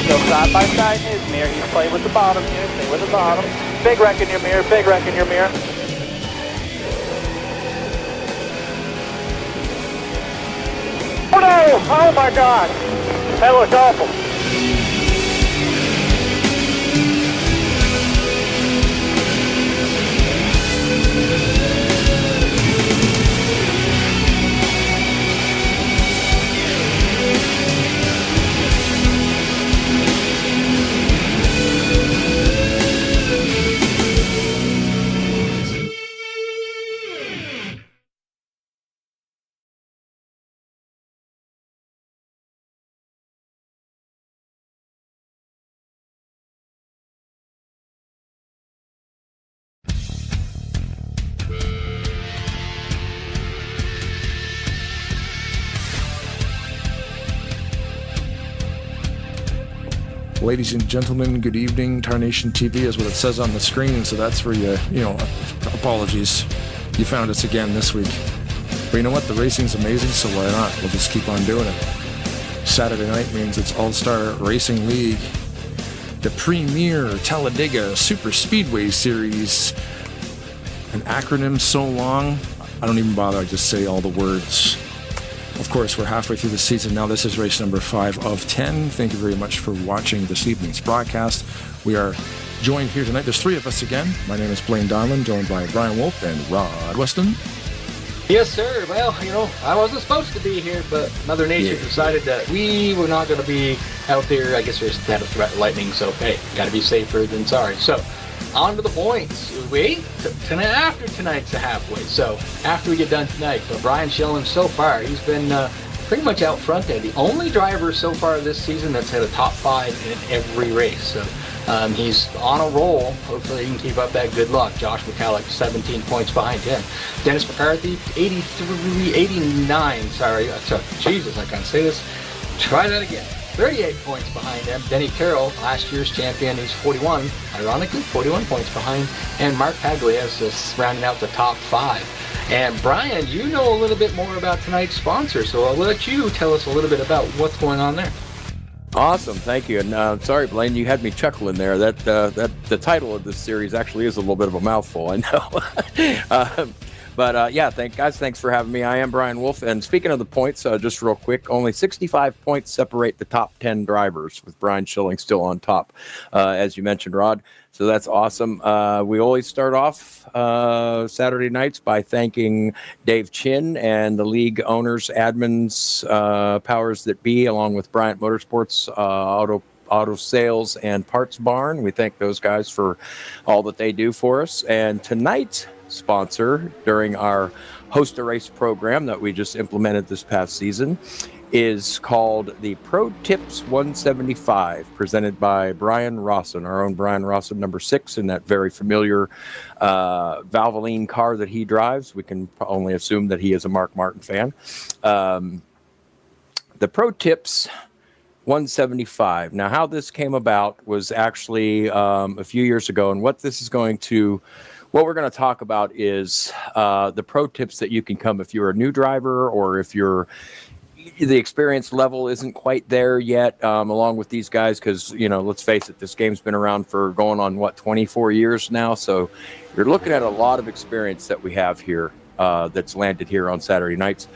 Go side by side in his mirror. He's playing with the bottom here. Stay with the bottom. Big wreck in your mirror. Big wreck in your mirror. Oh no! Oh my God! That looks awful. Ladies and gentlemen, good evening. Tarnation TV is what it says on the screen, so that's for you. Apologies. You found us again this week. But you know what? The racing's amazing, so why not? We'll just keep on doing it. Saturday night means it's All-Star Racing League, the premier Talladega Super Speedway Series. An acronym so long, I don't even bother. I just say all the words. Of course, we're halfway through the season now. This is race number 5 of 10. Thank you very much for watching this evening's broadcast. We are joined here tonight. There's 3 of us again. My name is Blaine Donlan, joined by Brian Wolf and Rod Weston. Yes, sir. Well, I wasn't supposed to be here, but Mother Nature decided that we were not going to be out there. I guess there's had a threat of lightning, so hey, got to be safer than sorry. So, on to the points. After tonight's the halfway. So, after we get done tonight, but Bryan Schilling so far, he's been pretty much out front there. The only driver so far this season that's had a top 5 in every race. So, he's on a roll. Hopefully he can keep up that good luck. Josh McCulloch, 17 points behind him. Dennis McCarthy, 89, Jesus, I can't say this. Try that again. 38 points behind him. Denny Carroll, last year's champion, he's 41. Ironically, 41 points behind. And Mark Paglias is rounding out the top 5. And Brian, you know a little bit more about tonight's sponsor, so I'll let you tell us a little bit about what's going on there. Awesome, thank you. And sorry, Blaine, you had me chuckling there. That the title of this series actually is a little bit of a mouthful, I know. Thanks for having me. I am Brian Wolf, and speaking of the points, just real quick, only 65 points separate the top 10 drivers, with Bryan Schilling still on top, as you mentioned, Rod. So that's awesome. We always start off Saturday nights by thanking Dave Chin and the league owners, admins, powers that be, along with Bryant Motorsports, Auto Sales and Parts Barn. We thank those guys for all that they do for us. And tonight's sponsor during our Host a Race program that we just implemented this past season is called the Pro Tips 175, presented by Brian Rawson, our own Brian Rawson, number 6, in that very familiar Valvoline car that he drives. We can only assume that he is a Mark Martin fan. The Pro Tips 175. Now, how this came about was actually a few years ago, and what we're going to talk about is the pro tips that you can come if you're a new driver, or if the experience level isn't quite there yet, along with these guys, because, let's face it, this game's been around for going on, 24 years now, so you're looking at a lot of experience that we have here that's landed here on Saturday nights.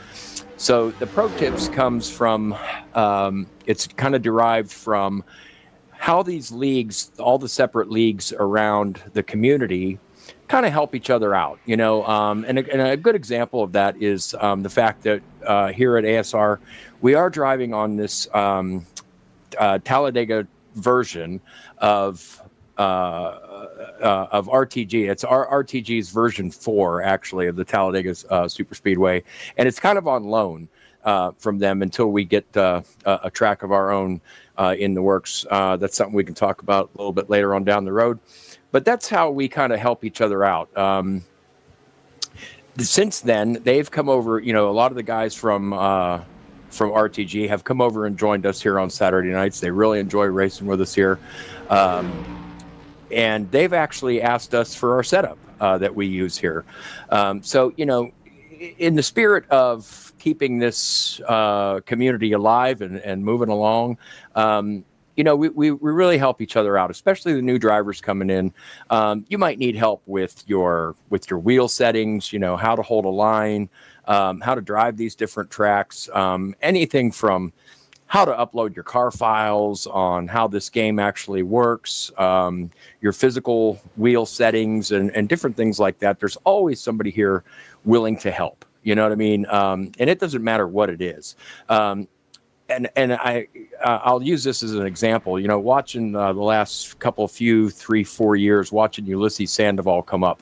So the pro tips comes from, it's kind of derived from how these leagues, all the separate leagues around the community, kind of help each other out, and a good example of that is the fact that here at ASR, we are driving on this Talladega version of RTG. It's our RTG's version 4, actually, of the Talladega Super Speedway, and it's kind of on loan from them until we get a track of our own in the works. That's something we can talk about a little bit later on down the road. But that's how we kind of help each other out. Since then, they've come over, a lot of the guys from RTG have come over and joined us here on Saturday nights. They really enjoy racing with us here. And they've actually asked us for our setup that we use here. So, in the spirit of keeping this community alive and moving along, we really help each other out, especially the new drivers coming in. You might need help with your wheel settings, how to hold a line, how to drive these different tracks, anything from how to upload your car files on how this game actually works, your physical wheel settings and different things like that. There's always somebody here willing to help. You know what I mean? And it doesn't matter what it is. And I'll use this as an example. Watching the last couple, 3-4 years, watching Ulysses Sandoval come up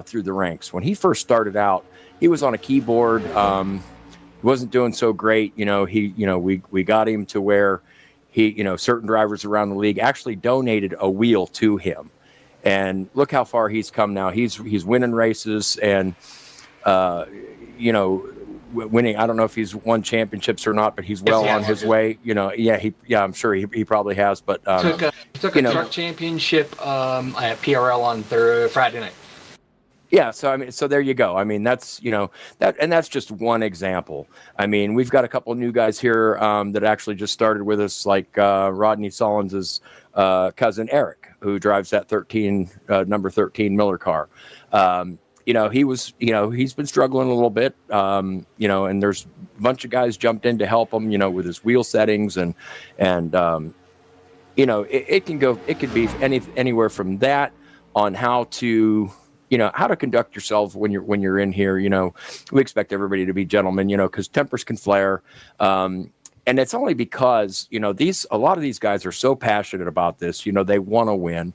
through the ranks. When he first started out, he was on a keyboard. He wasn't doing so great. We got him to where he, certain drivers around the league actually donated a wheel to him, and look how far he's come now. He's winning races and winning. I don't know if he's won championships or not, but he's well on his way. I'm sure he probably has. But took a truck championship at PRL on Friday night. Yeah, so there you go. I mean, that's that's just one example. I mean, we've got a couple of new guys here that actually just started with us, like Rodney Solons's cousin Eric, who drives that number 13 Miller car. He's been struggling a little bit, and there's a bunch of guys jumped in to help him, with his wheel settings and it could be anywhere from that on how to conduct yourself when you're in here. We expect everybody to be gentlemen, because tempers can flare. And it's only because, a lot of these guys are so passionate about this, they want to win.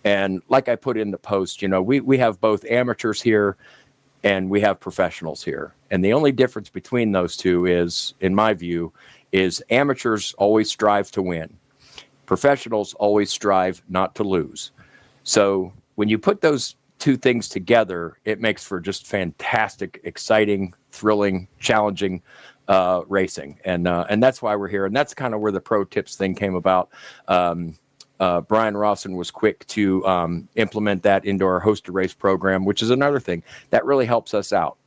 And like I put in the post, we have both amateurs here and we have professionals here. And the only difference between those two is, in my view, is amateurs always strive to win. Professionals always strive not to lose. So when you put those two things together, it makes for just fantastic, exciting, thrilling, challenging racing. And that's why we're here. And that's kind of where the pro tips thing came about. Brian Rawson was quick to implement that into our host to race program, which is another thing that really helps us out,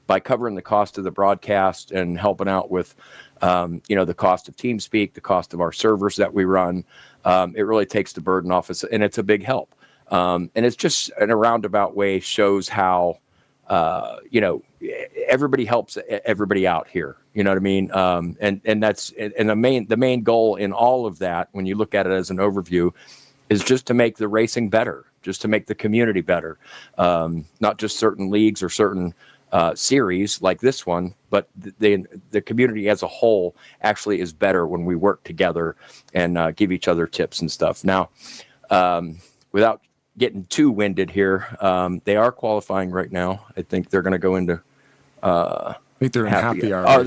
by covering the cost of the broadcast and helping out with, the cost of TeamSpeak, the cost of our servers that we run. It really takes the burden off us, and it's a big help. And it's just in a roundabout way shows how, everybody helps everybody out here. You know what I mean? And that's, and the main goal in all of that, when you look at it as an overview, is just to make the racing better, just to make the community better. Not just certain leagues or certain series like this one, but the community as a whole actually is better when we work together and give each other tips and stuff. Now, without getting too winded here, they are qualifying right now. I think they're going to go into I think they're in happy hour. Oh,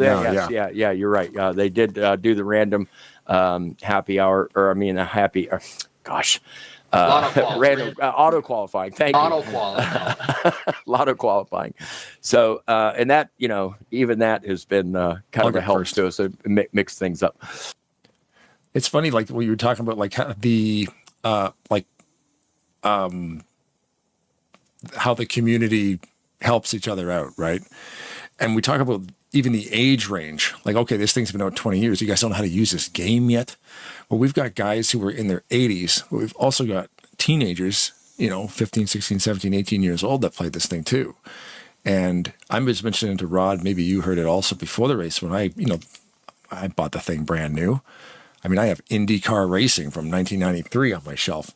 yeah, you're right. They did do the random happy hour, random auto qualifying. Thank you. Auto qualifying. Lotto qualifying. So, and that, even that has been kind of a help to us to mix things up. It's funny, like what you were talking about, like how the community helps each other out, right? And we talk about even the age range. Like, okay, this thing's been out 20 years. You guys don't know how to use this game yet? Well, we've got guys who are in their 80s, but we've also got teenagers, 15, 16, 17, 18 years old that play this thing too. And I'm just mentioning to Rod, maybe you heard it also before the race, when I bought the thing brand new. I mean, I have IndyCar Racing from 1993 on my shelf.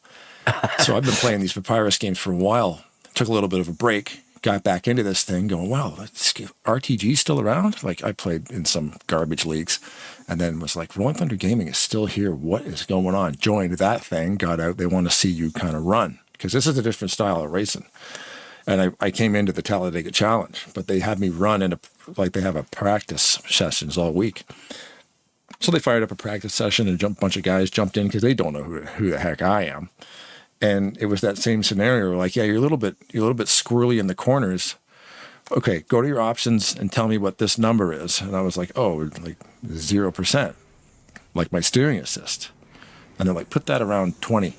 So I've been playing these Papyrus games for a while. Took a little bit of a break, got back into this thing going, wow, RTG's still around? Like, I played in some garbage leagues and then was like, Rolling Thunder Gaming is still here. What is going on? Joined that thing, got out. They want to see you kind of run because this is a different style of racing. And I came into the Talladega Challenge, but they had me run they have a practice sessions all week. So they fired up a practice session and a bunch of guys jumped in because they don't know who the heck I am. And it was that same scenario. Like, yeah, you're a little bit squirrely in the corners. Okay, go to your options and tell me what this number is. And I was like, oh, like 0%, like my steering assist. And they're like, put that around 20.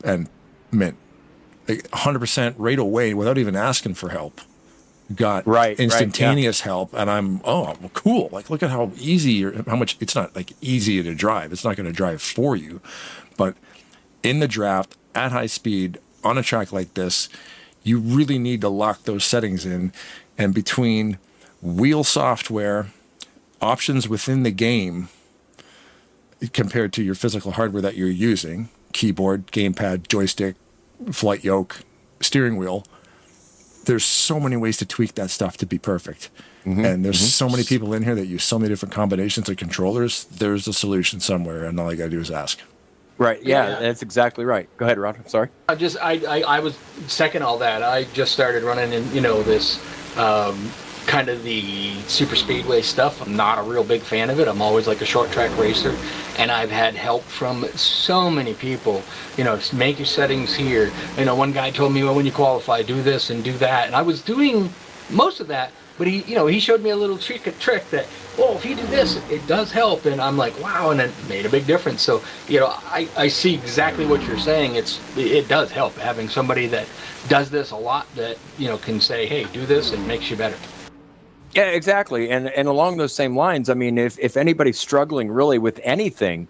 And mint, like 100% right away without even asking for help. got instantaneous help, and I'm cool. Like, look at how easy or how much it's not like easy to drive. It's not going to drive for you, but in the draft at high speed on a track like this, you really need to lock those settings in, and between wheel software, options within the game compared to your physical hardware that you're using, keyboard, gamepad, joystick, flight yoke, steering wheel, there's so many ways to tweak that stuff to be perfect. And there's so many people in here that use so many different combinations of controllers. There's a solution somewhere, and all you got to do is ask. Right. Yeah, that's exactly right. Go ahead, Rod. I'm sorry. I was second all that. I just started running in, this kind of the super speedway stuff. I'm not a real big fan of it. I'm always like a short track racer, and I've had help from so many people. Make your settings here. One guy told me, well, when you qualify, do this and do that, and I was doing most of that. But he showed me a little trick that, well, if you do this, it does help. And I'm like, wow, and it made a big difference. So, I see exactly what you're saying. It does help having somebody that does this a lot that, can say, hey, do this, and makes you better. Yeah, exactly. And along those same lines, I mean, if anybody's struggling really with anything,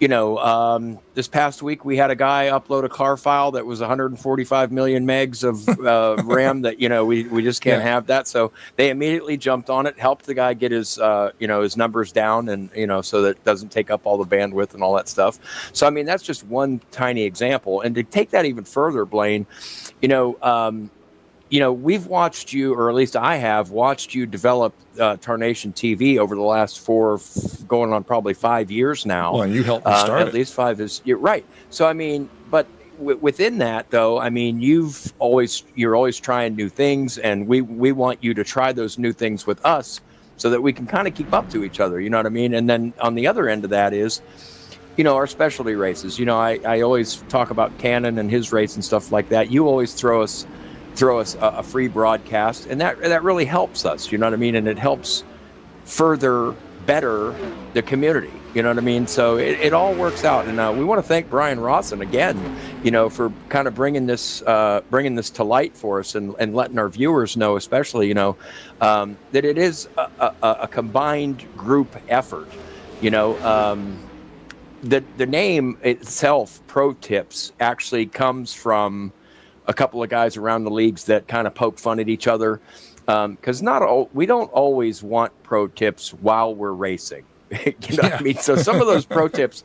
this past week we had a guy upload a car file that was 145 million megs of RAM that, we just can't have that. So they immediately jumped on it, helped the guy get his, his numbers down and, so that it doesn't take up all the bandwidth and all that stuff. So, I mean, that's just one tiny example. And to take that even further, Blaine, we've watched you, or at least I have watched you develop Tarnation TV over the last going on probably 5 years now. Well, and you helped me start at least 5 is, you're right. So, I mean, but within that, though, I mean, you're always trying new things, and we want you to try those new things with us so that we can kind of keep up to each other. You know what I mean? And then on the other end of that is, our specialty races. I always talk about Cannon and his race and stuff like that. You always throw us a free broadcast, and that really helps us, you know what I mean? And it helps better the community, you know what I mean? So it all works out. And we want to thank Brian Rawson again, for kind of bringing this to light for us and letting our viewers know, especially, that it is a combined group effort, the name itself, Pro Tips, actually comes from a couple of guys around the leagues that kind of poke fun at each other, because we don't always want pro tips while we're racing. What I mean? So some of those pro tips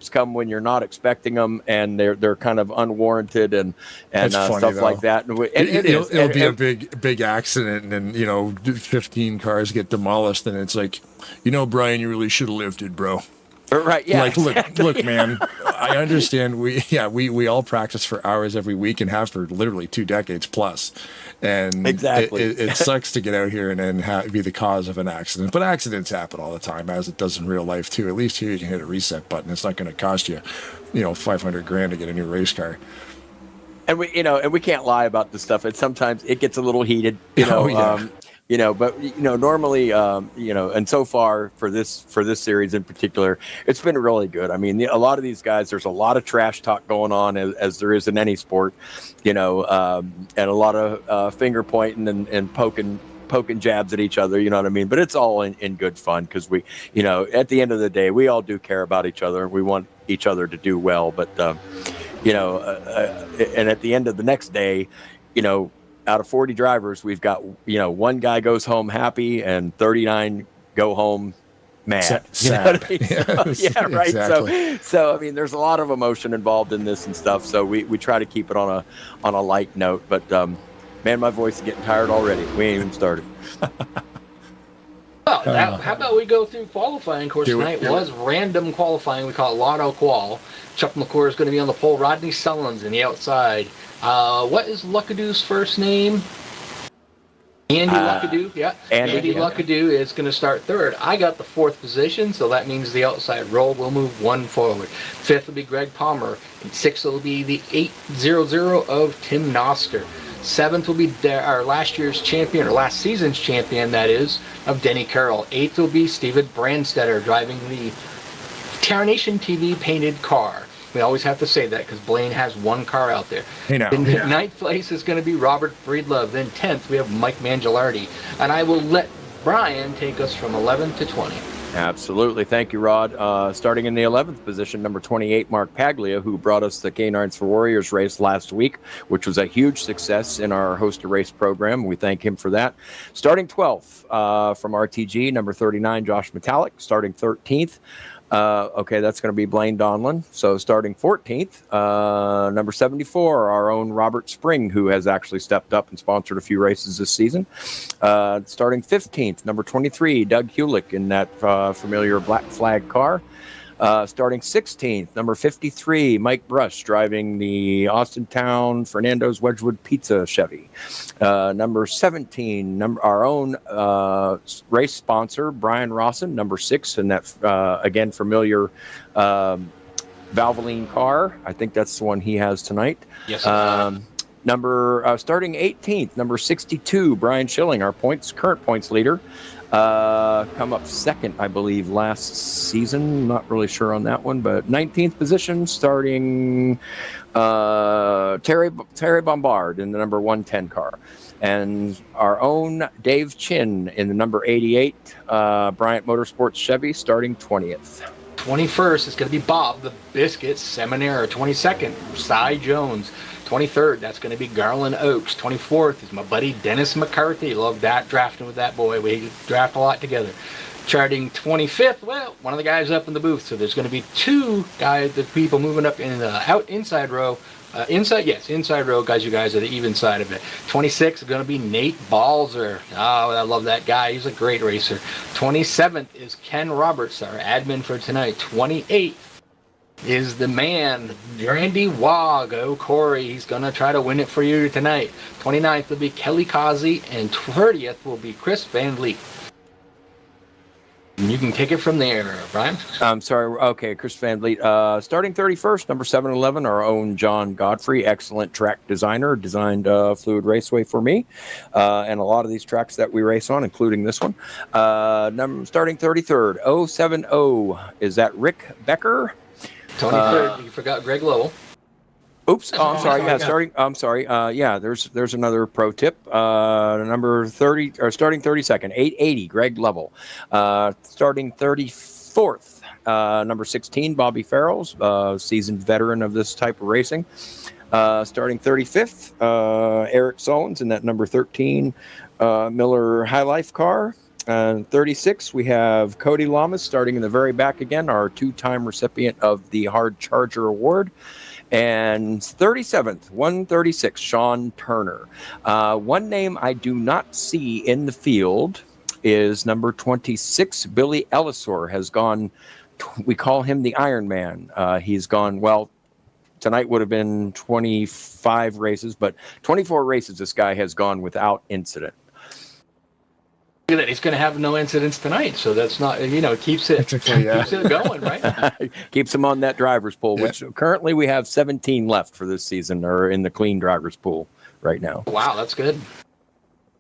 come when you're not expecting them, and they're kind of unwarranted and funny, stuff though. Like that. And it'll be a big accident, and 15 cars get demolished, and it's like, Brian, you really should have lifted, bro. Right. Yeah. Like, look, man. I understand. We all practice for hours every week and have for literally 2 decades plus, and exactly. It sucks to get out here and be the cause of an accident. But accidents happen all the time, as it does in real life too. At least here you can hit a reset button. It's not going to cost you, $500,000 to get a new race car. And we can't lie about this stuff. Sometimes it gets a little heated. But normally, and so far for this series in particular, it's been really good. I mean, a lot of these guys, there's a lot of trash talk going on as there is in any sport, and a lot of finger pointing and poking jabs at each other. You know what I mean? But it's all in good fun, because we, at the end of the day, we all do care about each other. We want each other to do well. But and at the end of the next day, out of 40 drivers, we've got, one guy goes home happy and 39 go home mad. Sad. You know what I mean? Yes, yeah, right. exactly. So I mean, there's a lot of emotion involved in this and stuff. So we try to keep it on a light note. But man, my voice is getting tired already. We ain't even started. Well, how about we go through qualifying? Of course, tonight was random qualifying. We call it Lotto Qual. Chuck McClure is going to be on the pole. Rodney Sullins in the outside. What is Luckadoo's first name? Andy Luckadoo. Yeah. Andy Luckadoo is going to start third. I got the 4th position, so that means the outside roll will move 1 forward. 5th will be Greg Palmer. And 6th will be the 800 of Tim Noster. 7th will be our last year's champion, or last season's champion, that is, of Denny Carroll. 8th will be Steven Brandstetter driving the Tarnation TV painted car. We always have to say that because Blaine has one car out there. Hey now. In ninth place is going to be Robert Breedlove. Then 10th, we have Mike Mangialardi. And I will let Bryan take us from 11 to 20. Absolutely. Thank you, Rod. Starting in the 11th position, number 28, Mark Paglia, who brought us the Canines for Warriors race last week, which was a huge success in our Host a Race program. We thank him for that. Starting 12th from RTG, number 39, Josh Metallic. Starting 13th. Okay, that's going to be Blaine Donlin. So starting 14th, number 74, our own Robert Spring, who has actually stepped up and sponsored a few races this season. Starting 15th, number 23, Doug Hewlick in that familiar black flag car. Starting 16th, number 53, Mike Brush, driving the Austintown Fernando's Wedgwood Pizza Chevy. Number 17, our own race sponsor, Brian Rawson, number 6, in that, again, familiar Valvoline car. I think that's the one he has tonight. Yes. Starting 18th, number 62, Brian Schilling, our current points leader. Come up second, I believe, last season. Not really sure on that one, but 19th position, starting Terry Bombard in the number 110 car. And our own Dave Chin in the number 88 Bryant Motorsports Chevy, starting 20th. 21st is going to be Bob the Biscuit Seminara. 22nd, Cy Jones. 23rd, that's going to be Garland Oaks. 24th is my buddy Dennis McCarthy. Love that, drafting with that boy. We draft a lot together. Charting 25th, well, one of the guys up in the booth. So there's going to be two guys, the people moving up in the inside row. Inside row, guys. You guys are the even side of it. 26th is going to be Nate Balzer. Oh, I love that guy. He's a great racer. 27th is Ken Roberts, our admin for tonight. 28th is the man, Randy Wog. Oh, Corey, he's going to try to win it for you tonight. 29th will be Kelly Causey, and 30th will be Chris Van Vliet. And you can take it from there, Brian. I'm sorry. Okay, Chris Van Vliet. Starting 31st, number 711, our own John Godfrey, excellent track designer, designed Fluid Raceway for me, and a lot of these tracks that we race on, including this one. Starting 33rd, 070, is that Rick Becker? 23rd, you forgot Greg Lowell. Oops. Oh, I'm sorry. Yeah, starting. I'm sorry. Yeah, there's another pro tip. Number 30 or starting 32nd, 880, Greg Lovell. Starting 34th, number 16, Bobby Farrells, seasoned veteran of this type of racing. Starting 35th, Eric Solons in that number 13 Miller High Life car. 36, we have Cody Lamas starting in the very back again, our two-time recipient of the Hard Charger Award. And 37th, 136, Sean Turner. One name I do not see in the field is number 26, Billy Ellisor has gone, we call him the Iron Man. He's gone, well, tonight would have been 25 races, but 24 races this guy has gone without incident. Look at that. He's going to have no incidents tonight, so that's not, keeps it going, right? Keeps him on that driver's pool, which currently we have 17 left for this season, or in the clean driver's pool right now. Wow, that's good.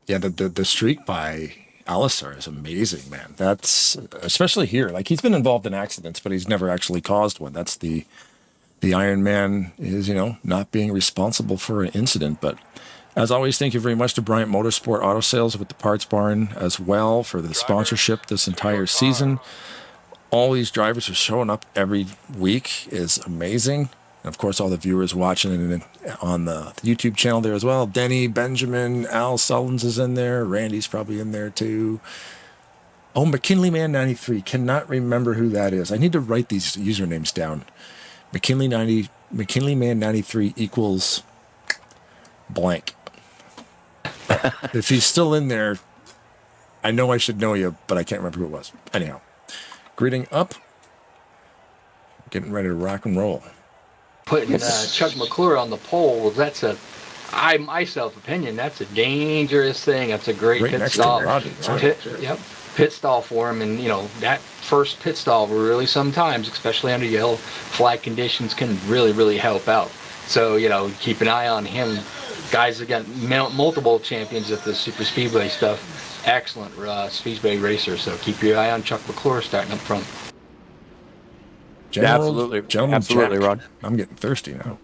Yeah, the streak by Alisar is amazing, man. That's especially here. Like, he's been involved in accidents, but he's never actually caused one. That's the Iron Man is, not being responsible for an incident, but. As always, thank you very much to Bryant Motorsport Auto Sales with the Parts Barn as well for the sponsorship this entire season. All these drivers are showing up every week is amazing. And of course, all the viewers watching on the YouTube channel there as well. Denny, Benjamin, Al Sullins is in there. Randy's probably in there too. Oh, McKinley Man 93. Cannot remember who that is. I need to write these usernames down. McKinley Man 93 equals blank. If he's still in there, I know I should know you, but I can't remember who it was. Anyhow, greeting up, getting ready to rock and roll. Putting Chuck McClure on the pole, that's my self-opinion, that's a dangerous thing. That's a great pit stall. Pit stall for him, and that first pit stall really sometimes, especially under yellow flag conditions, can really, really help out. So, keep an eye on him. Guys that got multiple champions at the Super Speedway stuff. Excellent Speedway racer. So keep your eye on Chuck McClure starting up front. Absolutely. Absolutely, Jack. Ron. I'm getting thirsty now.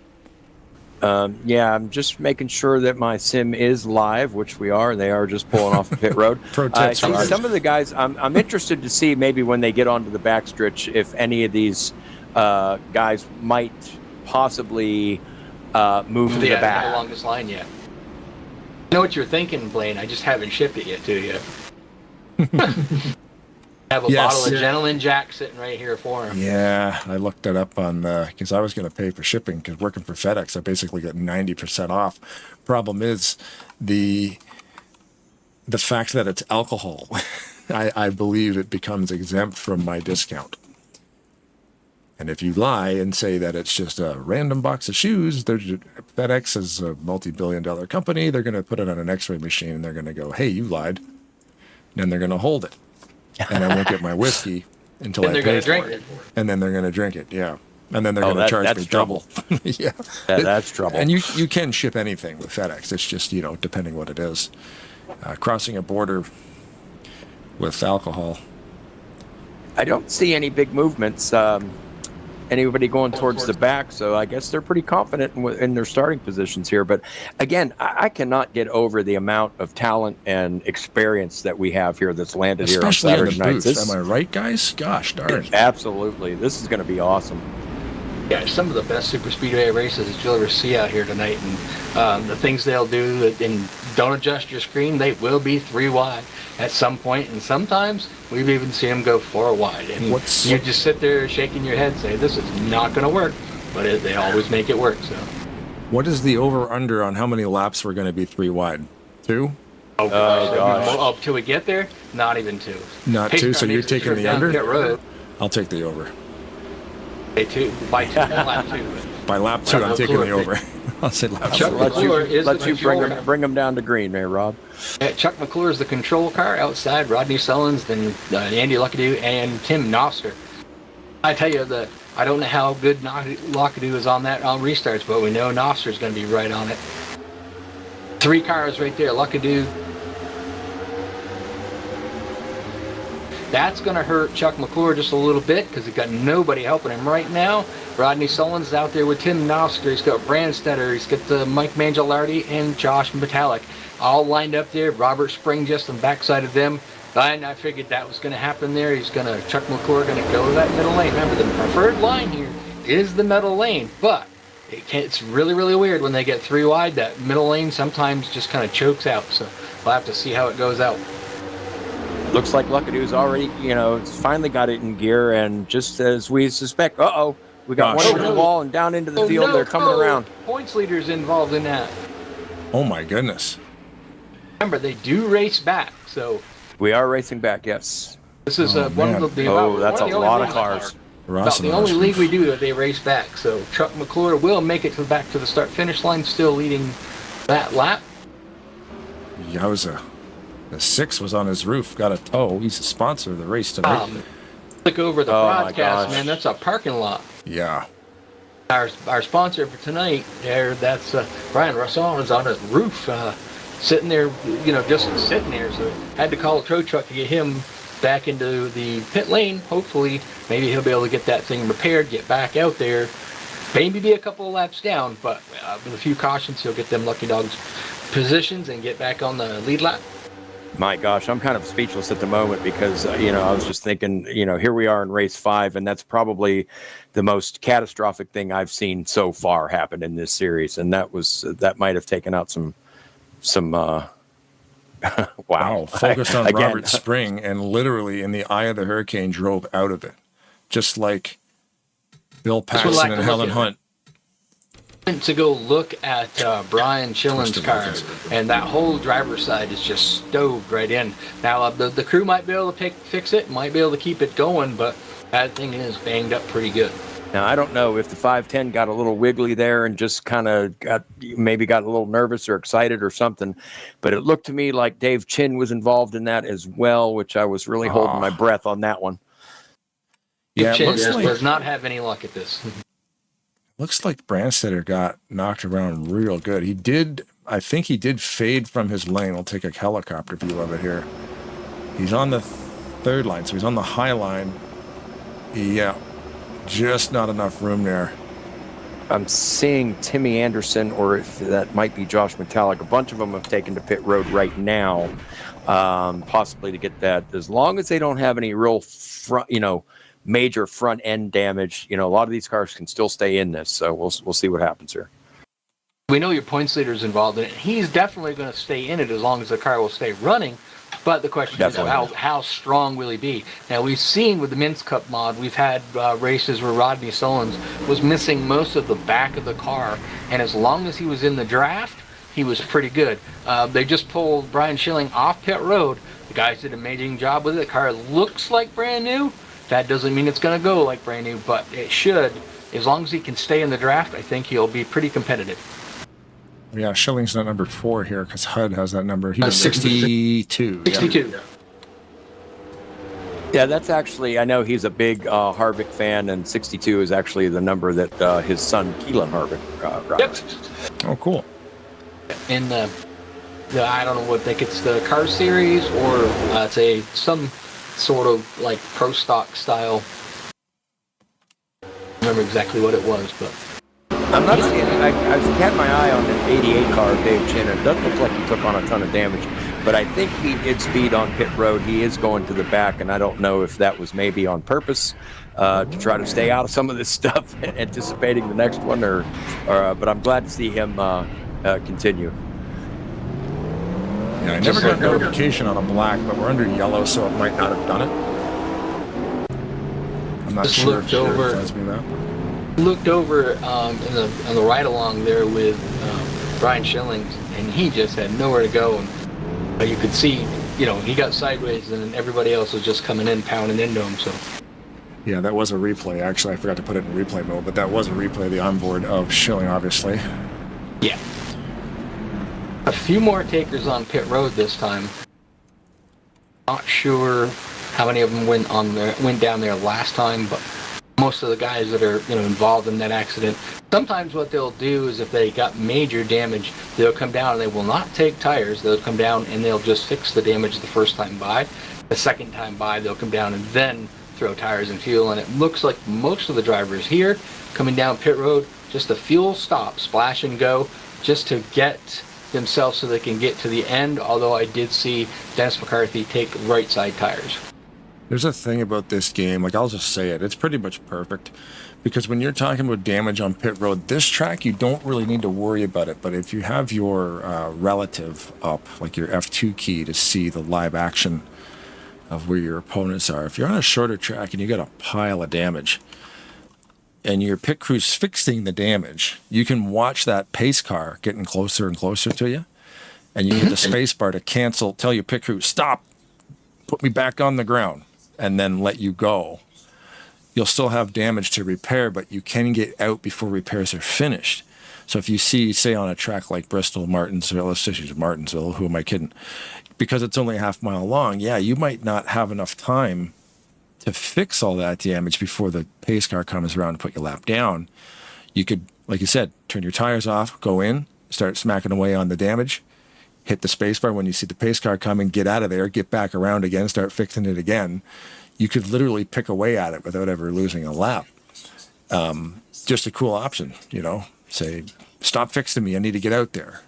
Yeah, I'm just making sure that my sim is live, which we are. They are just pulling off the pit road. Pro tips, Rod. Some of the guys, I'm interested to see maybe when they get onto the backstretch if any of these guys might possibly move to the back. The longest line yet. I know what you're thinking, Blaine. I just haven't shipped it yet to you. Have a bottle of Gentleman Jack sitting right here for him. Yeah, I looked it up on because I was going to pay for shipping because working for FedEx, I basically got 90% off. Problem is the fact that it's alcohol. I believe it becomes exempt from my discount. And if you lie and say that it's just a random box of shoes, FedEx is a multi-billion-dollar company. They're going to put it on an X-ray machine and they're going to go, "Hey, you lied." And they're going to hold it. And I won't get my whiskey until I pay for it. And then they're going to drink it, yeah. And then they're going to charge me double. Yeah. That's trouble. And you can ship anything with FedEx. It's just, depending what it is. Crossing a border with alcohol. I don't see any big movements. Anybody going towards the back, so I guess they're pretty confident in their starting positions here. But again, I cannot get over the amount of talent and experience that we have here that's landed Especially here on Saturday in the nights. booth. Am I right, guys? Gosh darn. Absolutely. This is going to be awesome. Yeah, some of the best super speedway races that you'll ever see out here tonight, and the things they'll do, and don't adjust your screen, they will be 3 wide at some point, and sometimes we've even seen them go 4 wide, and you just sit there shaking your head and say, this is not going to work, but they always make it work. So, what is the over-under on how many laps we're going to be 3 wide? 2? Oh gosh. Up till we get there, not even 2. Not 2, so you're taking the under? Pit road. I'll take the over. By 2, lap 2. By lap 2, I'm taking the over. I'll say lap 2. Let you bring them down to green there, Rob. Chuck McClure is the control car outside. Rodney Sullins, then Andy Luckadoo, and Tim Noster. I tell you, I don't know how good Luckadoo is on that on restarts, but we know Noster is going to be right on it. 3 cars right there. Luckadoo. That's going to hurt Chuck McClure just a little bit because he's got nobody helping him right now. Rodney Sullins is out there with Tim Noster. He's got Brandstetter. He's got Mike Mangialardi and Josh Metallic all lined up there. Robert Spring just on the backside of them. And I figured that was going to happen there. Chuck McClure going to go to that middle lane. Remember, the preferred line here is the middle lane, but it's really, really weird when they get 3 wide. That middle lane sometimes just kind of chokes out. So we'll have to see how it goes out. Looks like Luckadoo's already, finally got it in gear, and just as we suspect, we got one over the wall and down into the field. They're coming around. Points leaders involved in that. Oh my goodness. Remember, they do race back, so. We are racing back, yes. This is one of the. That's a lot of cars. About the only league we do that they race back. So Chuck McClure will make it back to the start-finish line, still leading that lap. Yowza. The 6 was on his roof, got a tow. He's a sponsor of the race tonight. Click over the broadcast, man. That's a parking lot. Yeah. Our sponsor for tonight, that's Brian Russell is on his roof, sitting there, just sitting there. So had to call a tow truck to get him back into the pit lane. Hopefully, maybe he'll be able to get that thing repaired, get back out there. Maybe be a couple of laps down, but with a few cautions, he'll get them Lucky Dogs positions and get back on the lead lap. My gosh, I'm kind of speechless at the moment because, I was just thinking, here we are in race 5, and that's probably the most catastrophic thing I've seen so far happen in this series. And that might have taken out some wow. Focused on Robert Spring and literally in the eye of the hurricane drove out of it. Just like Bill Paxton and Helen Hunt. To go look at Brian Chillen's car, and that whole driver's side is just stoved right in. Now the crew might be able to fix it, might be able to keep it going, but that thing is banged up pretty good. Now I don't know if the 510 got a little wiggly there and just kind of got a little nervous or excited or something, but it looked to me like Dave Chin was involved in that as well, which I was really holding my breath on that one. Yeah, Chin does not have any luck at this. Looks like Brandstetter got knocked around real good. I think he did fade from his lane. I'll take a helicopter view of it here. He's on the 3rd line, so he's on the high line. Yeah. just not enough room there. I'm seeing Timmy Anderson, or if that might be Josh Metallic. A bunch of them have taken to pit road right now, possibly to get that. As long as they don't have any real front, major front end damage, a lot of these cars can still stay in this. So we'll see what happens here. We know your points leader is involved in it. He's definitely going to stay in it as long as the car will stay running. But the question is how strong will he be? Now, we've seen with the Mince Cup mod, we've had races where Rodney Sullins was missing most of the back of the car. And as long as he was in the draft, he was pretty good. They just pulled Brian Schilling off pit road. The guys did an amazing job with it. The car looks like brand new. That doesn't mean it's going to go like brand new, but it should. As long as he can stay in the draft, I think he'll be pretty competitive. Yeah, Schilling's not number 4 here because HUD has that number. He was 62. 62. Yeah, that's actually, I know he's a big Harvick fan, and 62 is actually the number that his son, Keelan Harvick, drives. Yep. Oh, cool. In the I don't know what, think it's the car series or it's some sort of like pro stock style. I don't remember exactly what it was, but. I'm not seeing it. I've had my eye on the 88 car of Dave Chin. It doesn't look like he took on a ton of damage, but I think he did speed on pit road. He is going to the back, and I don't know if that was maybe on purpose to try to stay out of some of this stuff, anticipating the next one, but I'm glad to see him continue. Yeah, I never got notification on a black, but we're under yellow, so it might not have done it. I'm not sure if it tells me that. Looked over on the ride along there with Brian Schilling, and he just had nowhere to go. And you could see, he got sideways, and everybody else was just coming in, pounding into him. So. Yeah, that was a replay. Actually, I forgot to put it in replay mode, but that was a replay of the onboard of Schilling, obviously. Yeah. A few more takers on pit road this time. Not sure how many of them went down there last time, but. Most of the guys that are involved in that accident, sometimes what they'll do is if they got major damage, they'll come down and they will not take tires. They'll come down and they'll just fix the damage the first time by. The second time by, they'll come down and then throw tires and fuel. And it looks like most of the drivers here coming down pit road, just a fuel stop, splash and go, just to get themselves so they can get to the end. Although I did see Dennis McCarthy take right side tires. There's a thing about this game, like I'll just say it, it's pretty much perfect. Because when you're talking about damage on pit road, this track, you don't really need to worry about it. But if you have your relative up, like your F2 key to see the live action of where your opponents are, if you're on a shorter track and you got a pile of damage, and your pit crew's fixing the damage, you can watch that pace car getting closer and closer to you. And you hit the space bar to cancel, tell your pit crew, stop, put me back on the ground. And then let you go. You'll still have damage to repair, but you can get out before repairs are finished. So if you see, say on a track like Bristol, Martinsville, let's just use Martinsville, who am I kidding? Because it's only a half mile long, yeah, you might not have enough time to fix all that damage before the pace car comes around to put your lap down. You could, like you said, turn your tires off, go in, start smacking away on the damage, hit the spacebar when you see the pace car coming, get out of there, get back around again, start fixing it again. You could literally pick away at it without ever losing a lap. Just a cool option, say, stop fixing me, I need to get out there.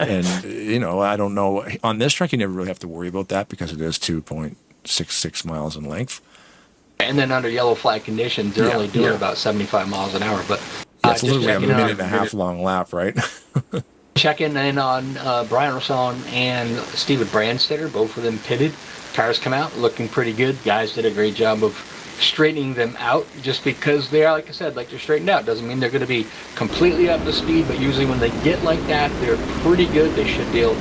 And, I don't know. On this track, you never really have to worry about that because it is 2.66 miles in length. And then under yellow flag conditions, they're only doing about 75 miles an hour. But it's literally a minute and a half long lap, right? Checking in on Brian Rosson and Steven Brandstetter, both of them pitted. Cars come out looking pretty good. Guys did a great job of straightening them out just because they are, like I said, they're straightened out. Doesn't mean they're going to be completely up to speed, but usually when they get like that, they're pretty good. They should be able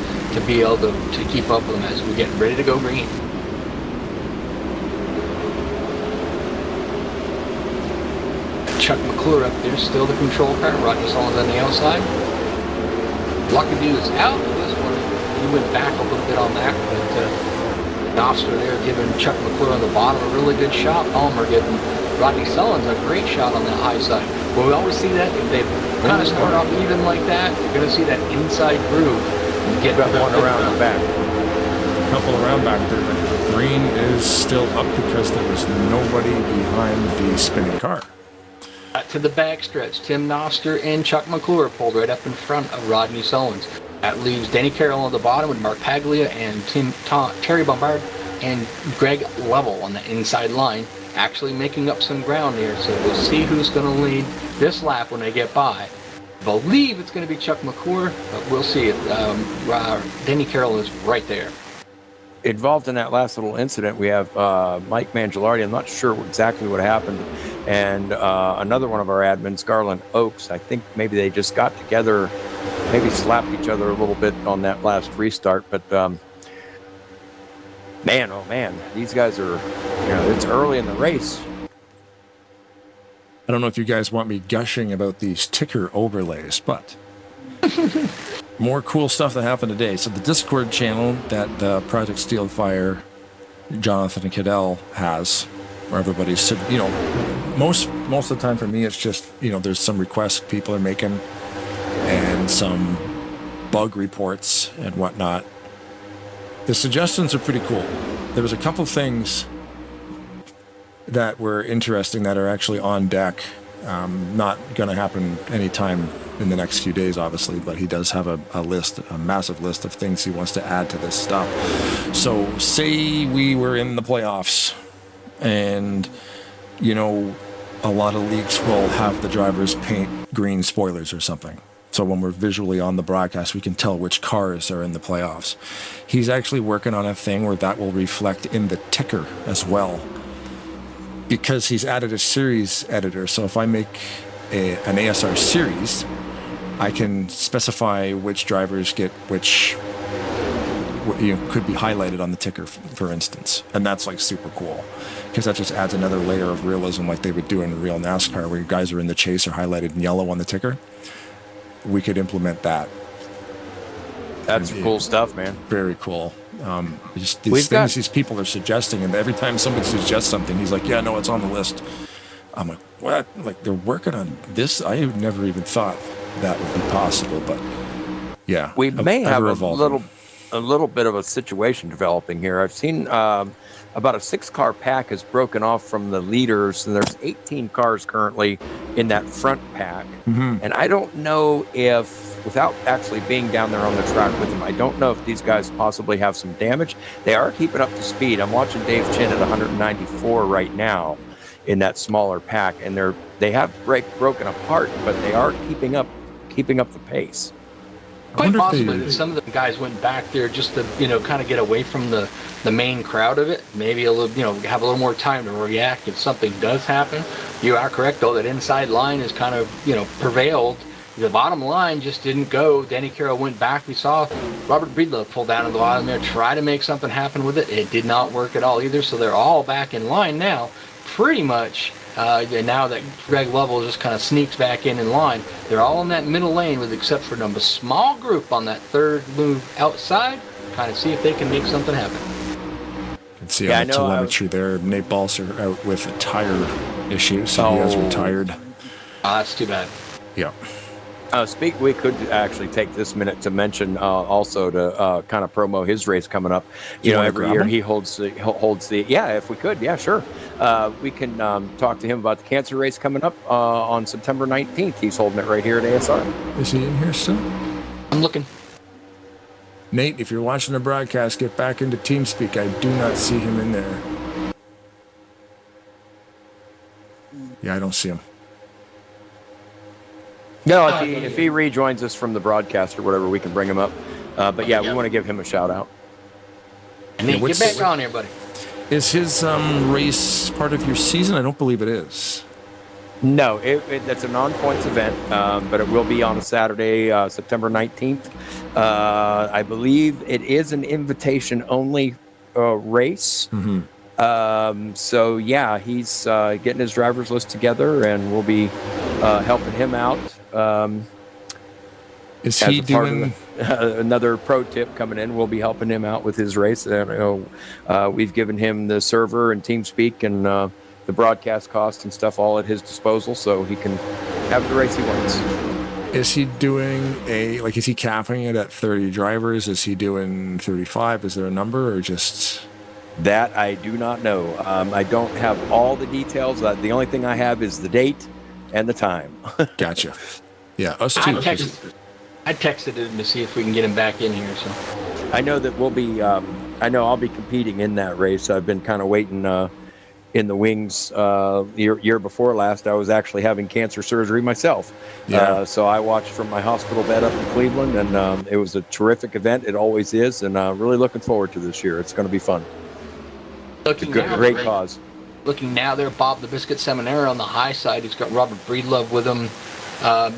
to keep up with them as we get ready to go green. Chuck McClure up there, still the control car. Rodney Sullins on the outside. Lucky Dude is out. This one, he went back a little bit on that, but Nostra there giving Chuck McClure on the bottom a really good shot. Palmer giving Rodney Sullins a great shot on that high side. Well, we always see that if they kind of start off even like that, you're going to see that inside groove and get one around the back. A couple around back there, but green is still up because there was nobody behind the spinning car. To the backstretch, Tim Noster and Chuck McClure pulled right up in front of Rodney Solons. That leaves Denny Carroll on the bottom with Mark Paglia and Terry Bombard and Greg Lovell on the inside line, actually making up some ground here. So we'll see who's going to lead this lap when they get by. I believe it's going to be Chuck McClure, but we'll see. Denny Carroll is right there. Involved in that last little incident, we have Mike Mangialardi. I'm not sure exactly what happened. And another one of our admins, Garland Oaks. I think maybe they just got together, maybe slapped each other a little bit on that last restart. But man, oh man, these guys are, it's early in the race. I don't know if you guys want me gushing about these ticker overlays, but more cool stuff that happened today. So the Discord channel that Project Steelfire, Jonathan Cadell has, where everybody's, most of the time for me, it's just, there's some requests people are making and some bug reports and whatnot. The suggestions are pretty cool. There was a couple things that were interesting that are actually on deck. Not going to happen anytime in the next few days, obviously, but he does have a massive list of things he wants to add to this stuff. So say we were in the playoffs and, a lot of leagues will have the drivers paint green spoilers or something. So when we're visually on the broadcast, we can tell which cars are in the playoffs. He's actually working on a thing where that will reflect in the ticker as well, because he's added a series editor. So if I make an ASR series, I can specify which drivers get which, could be highlighted on the ticker, for instance. And that's like super cool, because that just adds another layer of realism like they would do in real NASCAR, where guys are in the chase are highlighted in yellow on the ticker. We could implement that. That's cool stuff, man. Very cool. Just these things these people are suggesting, and every time somebody suggests something, he's like, yeah, no, it's on the list. I'm like, what? Like, they're working on this? I never even thought that would be possible, but yeah. We may have a little bit of a situation developing here. I've seen about a 6-car pack is broken off from the leaders, and there's 18 cars currently in that front pack. Mm-hmm. And I don't know if, without actually being down there on the track with them, I don't know if these guys possibly have some damage. They are keeping up to speed. I'm watching Dave Chin at 194 right now in that smaller pack, and they have broken apart, but they are keeping up the pace. Quite possibly that some of the guys went back there just to, kind of get away from the main crowd of it. Maybe a little, have a little more time to react if something does happen. You are correct, though, that inside line is kind of, prevailed. The bottom line just didn't go. Denny Carroll went back. We saw Robert Breedlove pull down on the bottom there, try to make something happen with it. It did not work at all either, so they're all back in line now, pretty much. And now that Greg Lovell just kind of sneaks back in line, they're all in that middle lane, with except for a small group on that third move outside, trying to see if they can make something happen. You can see on the telemetry there, Nate Balser out with a tire issue, so he has retired. That's too bad. Yeah. We could actually take this minute to mention also to kind of promo his race coming up. Every year he holds the. Yeah, if we could, yeah, sure. We can talk to him about the cancer race coming up on September 19th. He's holding it right here at ASR. Is he in here still? I'm looking. Nate, if you're watching the broadcast, get back into TeamSpeak. I do not see him in there. Yeah, I don't see him. No, if he rejoins us from the broadcast or whatever, we can bring him up. But yeah, we want to give him a shout out. Nate, get back on here, buddy. Is his race part of your season? I don't believe it is. No, it's a non-points event, but it will be on a Saturday, September 19th. I believe it is an invitation-only race. Mm-hmm. So, yeah, he's getting his driver's list together, and we'll be helping him out. Is he doing another pro tip coming in? We'll be helping him out with his race. We've given him the server and TeamSpeak and the broadcast costs and stuff all at his disposal, so he can have the race he wants. Is he doing is he capping it at 30 drivers? Is he doing 35? Is there a number, or just... That I do not know. I don't have all the details. The only thing I have is the date and the time. Gotcha. Yeah, us too. I texted him to see if we can get him back in here. So I know that we'll be. I know I'll be competing in that race. I've been kind of waiting in the wings. Year before last, I was actually having cancer surgery myself. Yeah. So I watched from my hospital bed up in Cleveland, and it was a terrific event. It always is, and really looking forward to this year. It's going to be fun. It's a great cause. Looking now there, Bob the Biscuit Seminary on the high side. He's got Robert Breedlove with him. And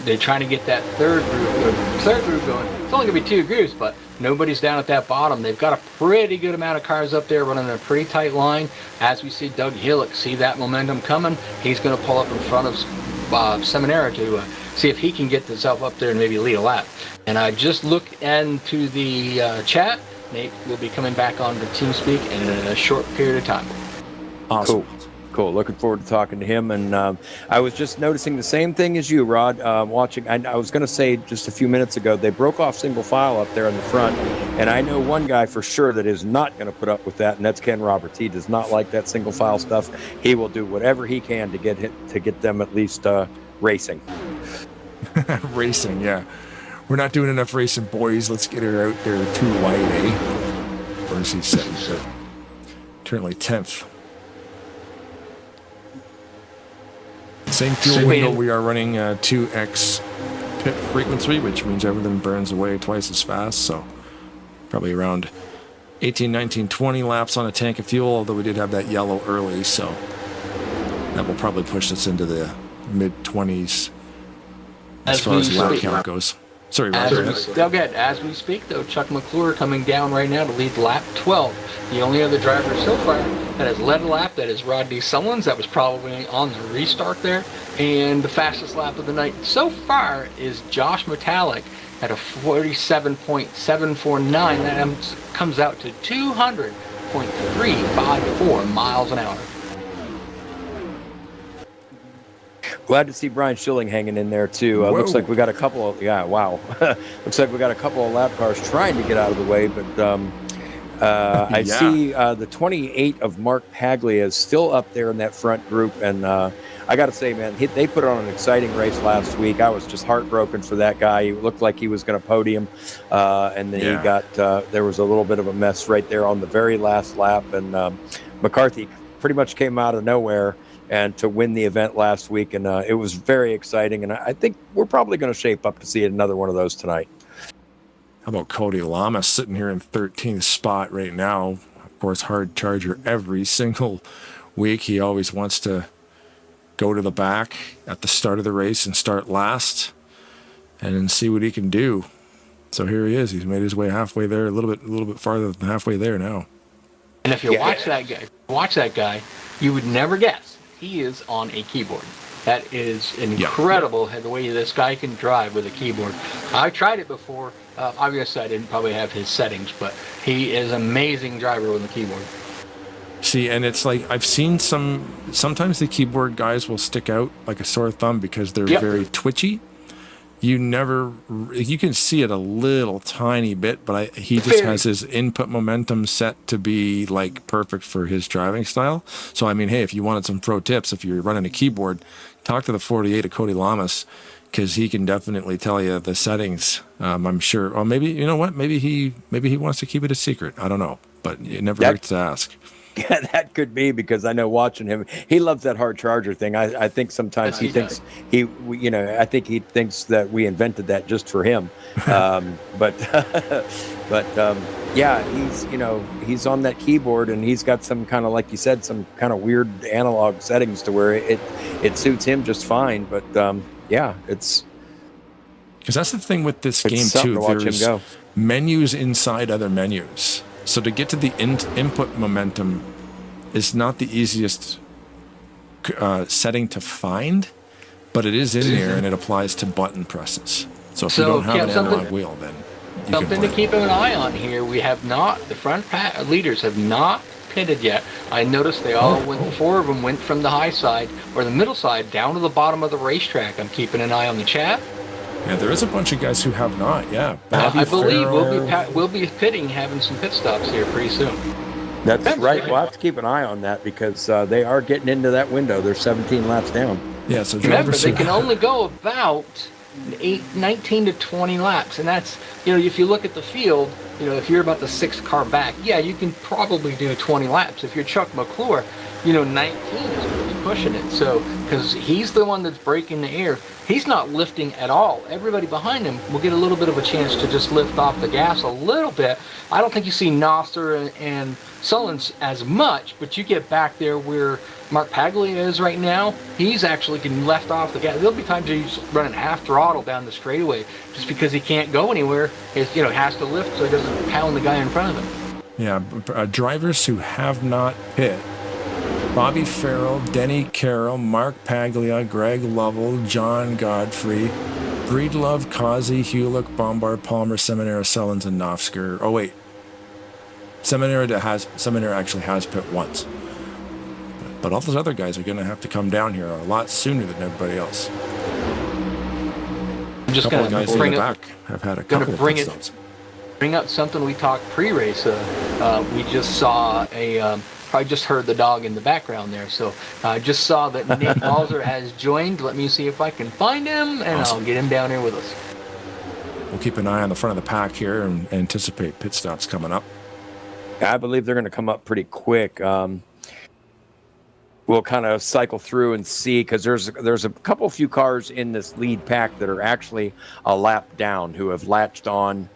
they're trying to get that third group going. It's only going to be 2 groups, but nobody's down at that bottom. They've got a pretty good amount of cars up there running a pretty tight line. As we see Doug Hillock see that momentum coming, he's going to pull up in front of Seminara to see if he can get himself up there and maybe lead a lap. And I just looked into the chat. Nate will be coming back on to TeamSpeak in a short period of time. Awesome. Cool. Looking forward to talking to him. And I was just noticing the same thing as you, Rod, watching. I was going to say just a few minutes ago, they broke off single file up there in the front. And I know one guy for sure that is not going to put up with that, and that's Ken Roberts. He does not like that single file stuff. He will do whatever he can to get them at least racing. Racing, yeah. We're not doing enough racing, boys. Let's get her out there too wide, eh? Where is he sitting? Currently 10th. Same fuel window, we are running 2x pit frequency, which means everything burns away twice as fast. So probably around 18, 19, 20 laps on a tank of fuel, although we did have that yellow early. So that will probably push us into the mid-20s as far as lap count goes. Sorry, Roger. As we speak, though, Chuck McClure coming down right now to lead lap 12. The only other driver so far that has led a lap, that is Rodney Sullins. That was probably on the restart there. And the fastest lap of the night so far is Josh Metallic at a 47.749. That comes out to 200.354 miles an hour. Glad to see Brian Schilling hanging in there too. Looks like we got a couple of looks like we got a couple of lap cars trying to get out of the way, but I see the 28 of Mark Paglia is still up there in that front group, and I got to say, man, they put on an exciting race last week. I was just heartbroken for that guy. He looked like he was going to podium, and then he got there was a little bit of a mess right there on the very last lap, and McCarthy pretty much came out of nowhere and to win the event last week, and it was very exciting, and I think we're probably going to shape up to see another one of those tonight. How about Cody Lama sitting here in 13th spot right now? Of course, hard charger every single week. He always wants to go to the back at the start of the race and start last and then see what he can do. So here he is. He's made his way halfway there, a little bit farther than halfway there now. And if you watch that guy, you would never guess he is on a keyboard. That is incredible, the way this guy can drive with a keyboard. I tried it before. Obviously, I didn't probably have his settings, but he is an amazing driver with a keyboard. See, and it's like I've seen sometimes the keyboard guys will stick out like a sore thumb because they're very twitchy. You can see it a little tiny bit, but he just has his input momentum set to be like perfect for his driving style. So, I mean, hey, if you wanted some pro tips, if you're running a keyboard, talk to the 48 of Cody Lamas, because he can definitely tell you the settings. I'm sure. Or maybe, you know what? Maybe he wants to keep it a secret. I don't know, but it never hurts to ask. Yeah, that could be, because I know watching him, he loves that hard charger thing. I think sometimes he thinks I think he thinks that we invented that just for him. But he's on that keyboard, and he's got some kind of, like you said, some kind of weird analog settings to where it suits him just fine. But it's because that's the thing with this game too. There's menus inside other menus. So to get to the input momentum is not the easiest setting to find, but it is in there, and it applies to button presses. So if you don't have an analog wheel, then you something to keep an eye on here. We have not, the front leaders have not pitted yet. I noticed they all four of them went from the high side or the middle side down to the bottom of the racetrack. I'm keeping an eye on the chat. Yeah, there is a bunch of guys who have not. Yeah, I believe we'll be pitting, having some pit stops here pretty soon. That's right. We'll have to keep an eye on that, because they are getting into that window. They're 17 laps down. Yeah, so Remember, drivers they can only go about 19 to 20 laps, and that's, if you look at the field, if you're about the 6th car back, yeah, you can probably do 20 laps. If you're Chuck McClure, 19 is really pushing it. So, because he's the one that's breaking the air, he's not lifting at all. Everybody behind him will get a little bit of a chance to just lift off the gas a little bit. I don't think you see Nosser and Sullins as much, but you get back there where Mark Paglia is right now. He's actually getting left off the gas. There'll be times he's running half throttle down the straightaway just because he can't go anywhere. Has to lift so he doesn't pound the guy in front of him. Yeah, drivers who have not hit: Bobby Farrell, Denny Carroll, Mark Paglia, Greg Lovell, John Godfrey, Breedlove, Causey, Hewlick, Bombard, Palmer, Seminara, Sullins, and Nofsker. Oh wait, Seminara actually has pit once. But all those other guys are going to have to come down here a lot sooner than everybody else. I'm just going to guys in the bring back have had a couple of pit stops. Bring up something we talked pre-race. We just saw I just heard the dog in the background there, so I just saw that Nate Balzer has joined. Let me see if I can find him, and awesome. I'll get him down here with us. We'll keep an eye on the front of the pack here and anticipate pit stops coming up. I believe they're going to come up pretty quick. We'll kind of cycle through and see, because there's a few cars in this lead pack that are actually a lap down, who have latched on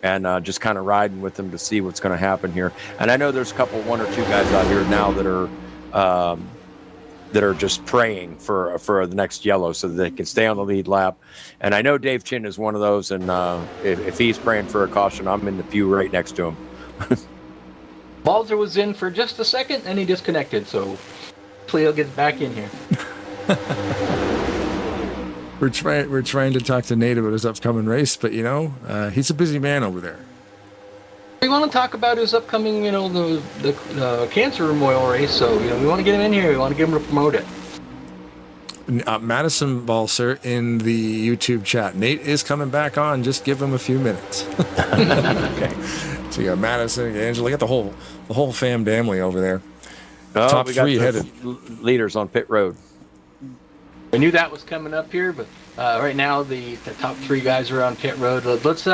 and just kind of riding with them to see what's going to happen here. And I know there's one or two guys out here now that are just praying for the next yellow so that they can stay on the lead lap. And I know Dave Chin is one of those, and if he's praying for a caution, I'm in the pew right next to him. Balzer was in for just a second, and he disconnected, so hopefully he'll get back in here. We're trying to talk to Nate about his upcoming race, but he's a busy man over there. We want to talk about his upcoming, the Cancer Memorial race. So we want to get him in here. We want to get him to promote it. Madison Balser in the YouTube chat. Nate is coming back on. Just give him a few minutes. Okay. So you got Madison, Angela, you got the whole family over there. Oh, Top we got three headed leaders on pit road. I knew that was coming up here, but right now the top 3 guys are on pit road. Let's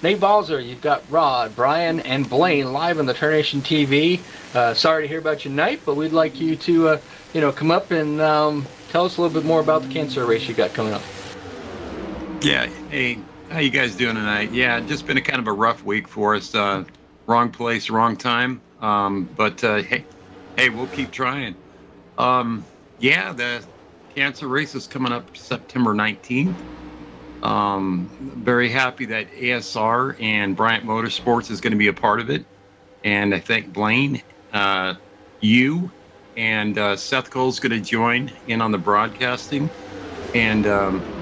Nate Balzer, you've got Rod, Bryan, and Blaine live on the Tarnation TV. Sorry to hear about your night, but we'd like you to come up and tell us a little bit more about the cancer race you got coming up. Yeah, hey, how you guys doing tonight? Yeah, just been a kind of a rough week for us. Wrong place, wrong time. But hey, we'll keep trying. Yeah, the cancer race is coming up September 19th. Very happy that ASR and Bryant Motorsports is going to be a part of it. And I think Blaine, you and Seth Cole's going to join in on the broadcasting. And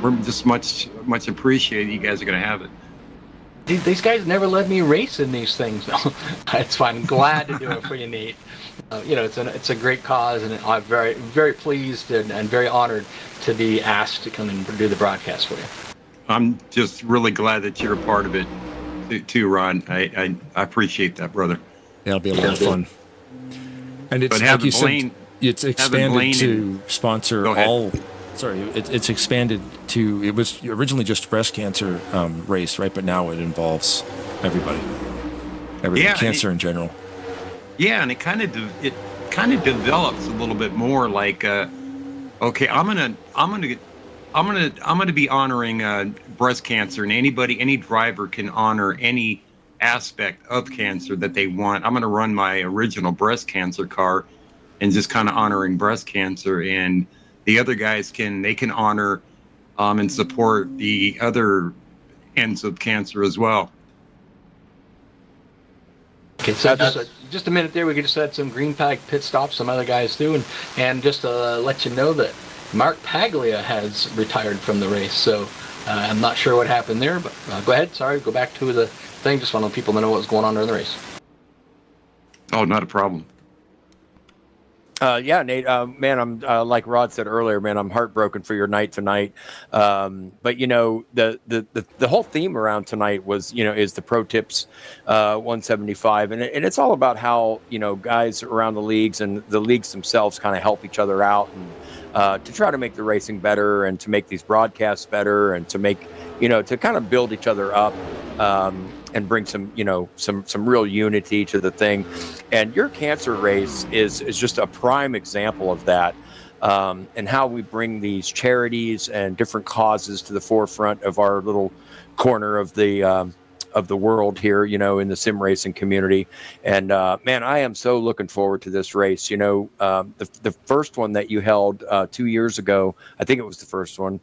we're just much appreciated. You guys are going to have it. Dude, these guys never let me race in these things. It's fine. I'm glad to do it for you, Nate. It's a great cause, and I'm very, very pleased and very honored to be asked to come and do the broadcast for you. I'm just really glad that you're a part of it, too, Ron. I appreciate that, brother. Yeah, it'll be a lot of fun. And it's like you said, it's expanded to sponsor all. Sorry, it's expanded to. It was originally just breast cancer race, right? But now it involves everybody, cancer in general. Yeah, and it kind of develops a little bit more. Like, okay, I'm gonna be honoring breast cancer, and any driver can honor any aspect of cancer that they want. I'm gonna run my original breast cancer car, and just kind of honoring breast cancer, and the other guys can honor and support the other ends of cancer as well. Okay, so just a minute there, we could just had some green flag pit stops, some other guys too, and just to let you know that Mark Paglia has retired from the race. So I'm not sure what happened there, but go ahead. Sorry, go back to the thing. Just want people to know what's going on during the race. Oh, not a problem. Yeah, Nate, man, I'm like Rod said earlier, man, I'm heartbroken for your night tonight. But the whole theme around tonight was, is the Pro Tips 175, and it's all about how guys around the leagues and the leagues themselves kind of help each other out, to try to make the racing better and to make these broadcasts better and to make, to kind of build each other up and bring some real unity to the thing. And your cancer race is just a prime example of that. And how we bring these charities and different causes to the forefront of our little corner of the world here, in the sim racing community. And man, I am so looking forward to this race. The first one that you held 2 years ago, I think it was the first one.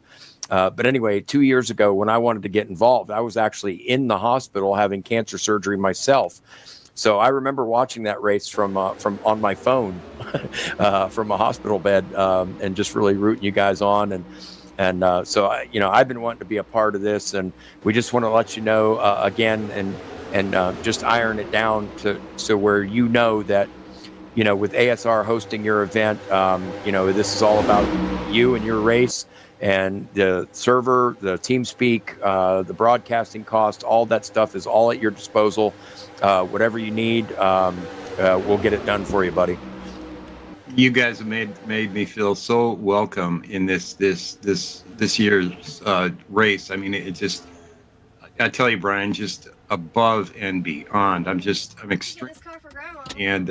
But anyway, 2 years ago, when I wanted to get involved, I was actually in the hospital having cancer surgery myself. So I remember watching that race from on my phone from a hospital bed and just really rooting you guys on. And so I've been wanting to be a part of this, and we just want to let you know again and just iron it down so where that with ASR hosting your event, this is all about you and your race. And the server, the TeamSpeak, the broadcasting cost, all that stuff is all at your disposal. Whatever you need, we'll get it done for you, buddy. You guys have made me feel so welcome in this year's race. I mean, I tell you, Bryan, just above and beyond. I'm extreme, and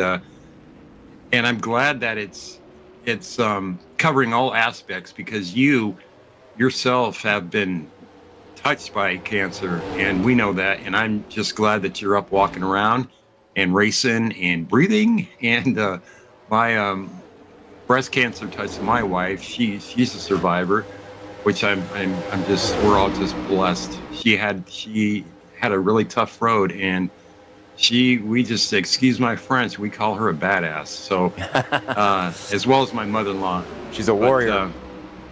I'm glad that it's covering all aspects, because you yourself have been touched by cancer, and we know that. And I'm just glad that you're up walking around and racing and breathing. And my breast cancer touched my wife. She's a survivor, which we're all just blessed. She had a really tough road, and we just, excuse my French, we call her a badass. So as well as my mother-in-law. She's a warrior.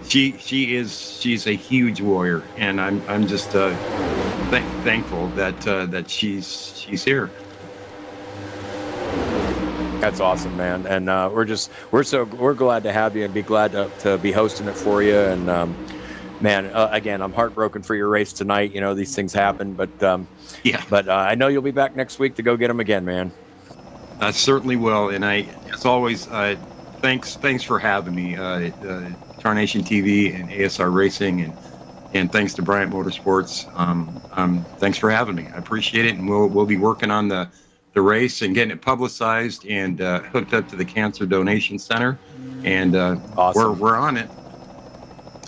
She's a huge warrior, and I'm just thankful that she's here. That's awesome, man. And we're glad to have you and be glad to be hosting it for you. And man, again, I'm heartbroken for your race tonight. These things happen, but yeah. But I know you'll be back next week to go get them again, man. I certainly will. And as always, thanks for having me, Tarnation TV and ASR Racing, and thanks to Bryant Motorsports. Thanks for having me. I appreciate it, and we'll be working on the race and getting it publicized and hooked up to the Cancer Donation Center. And awesome. we're on it.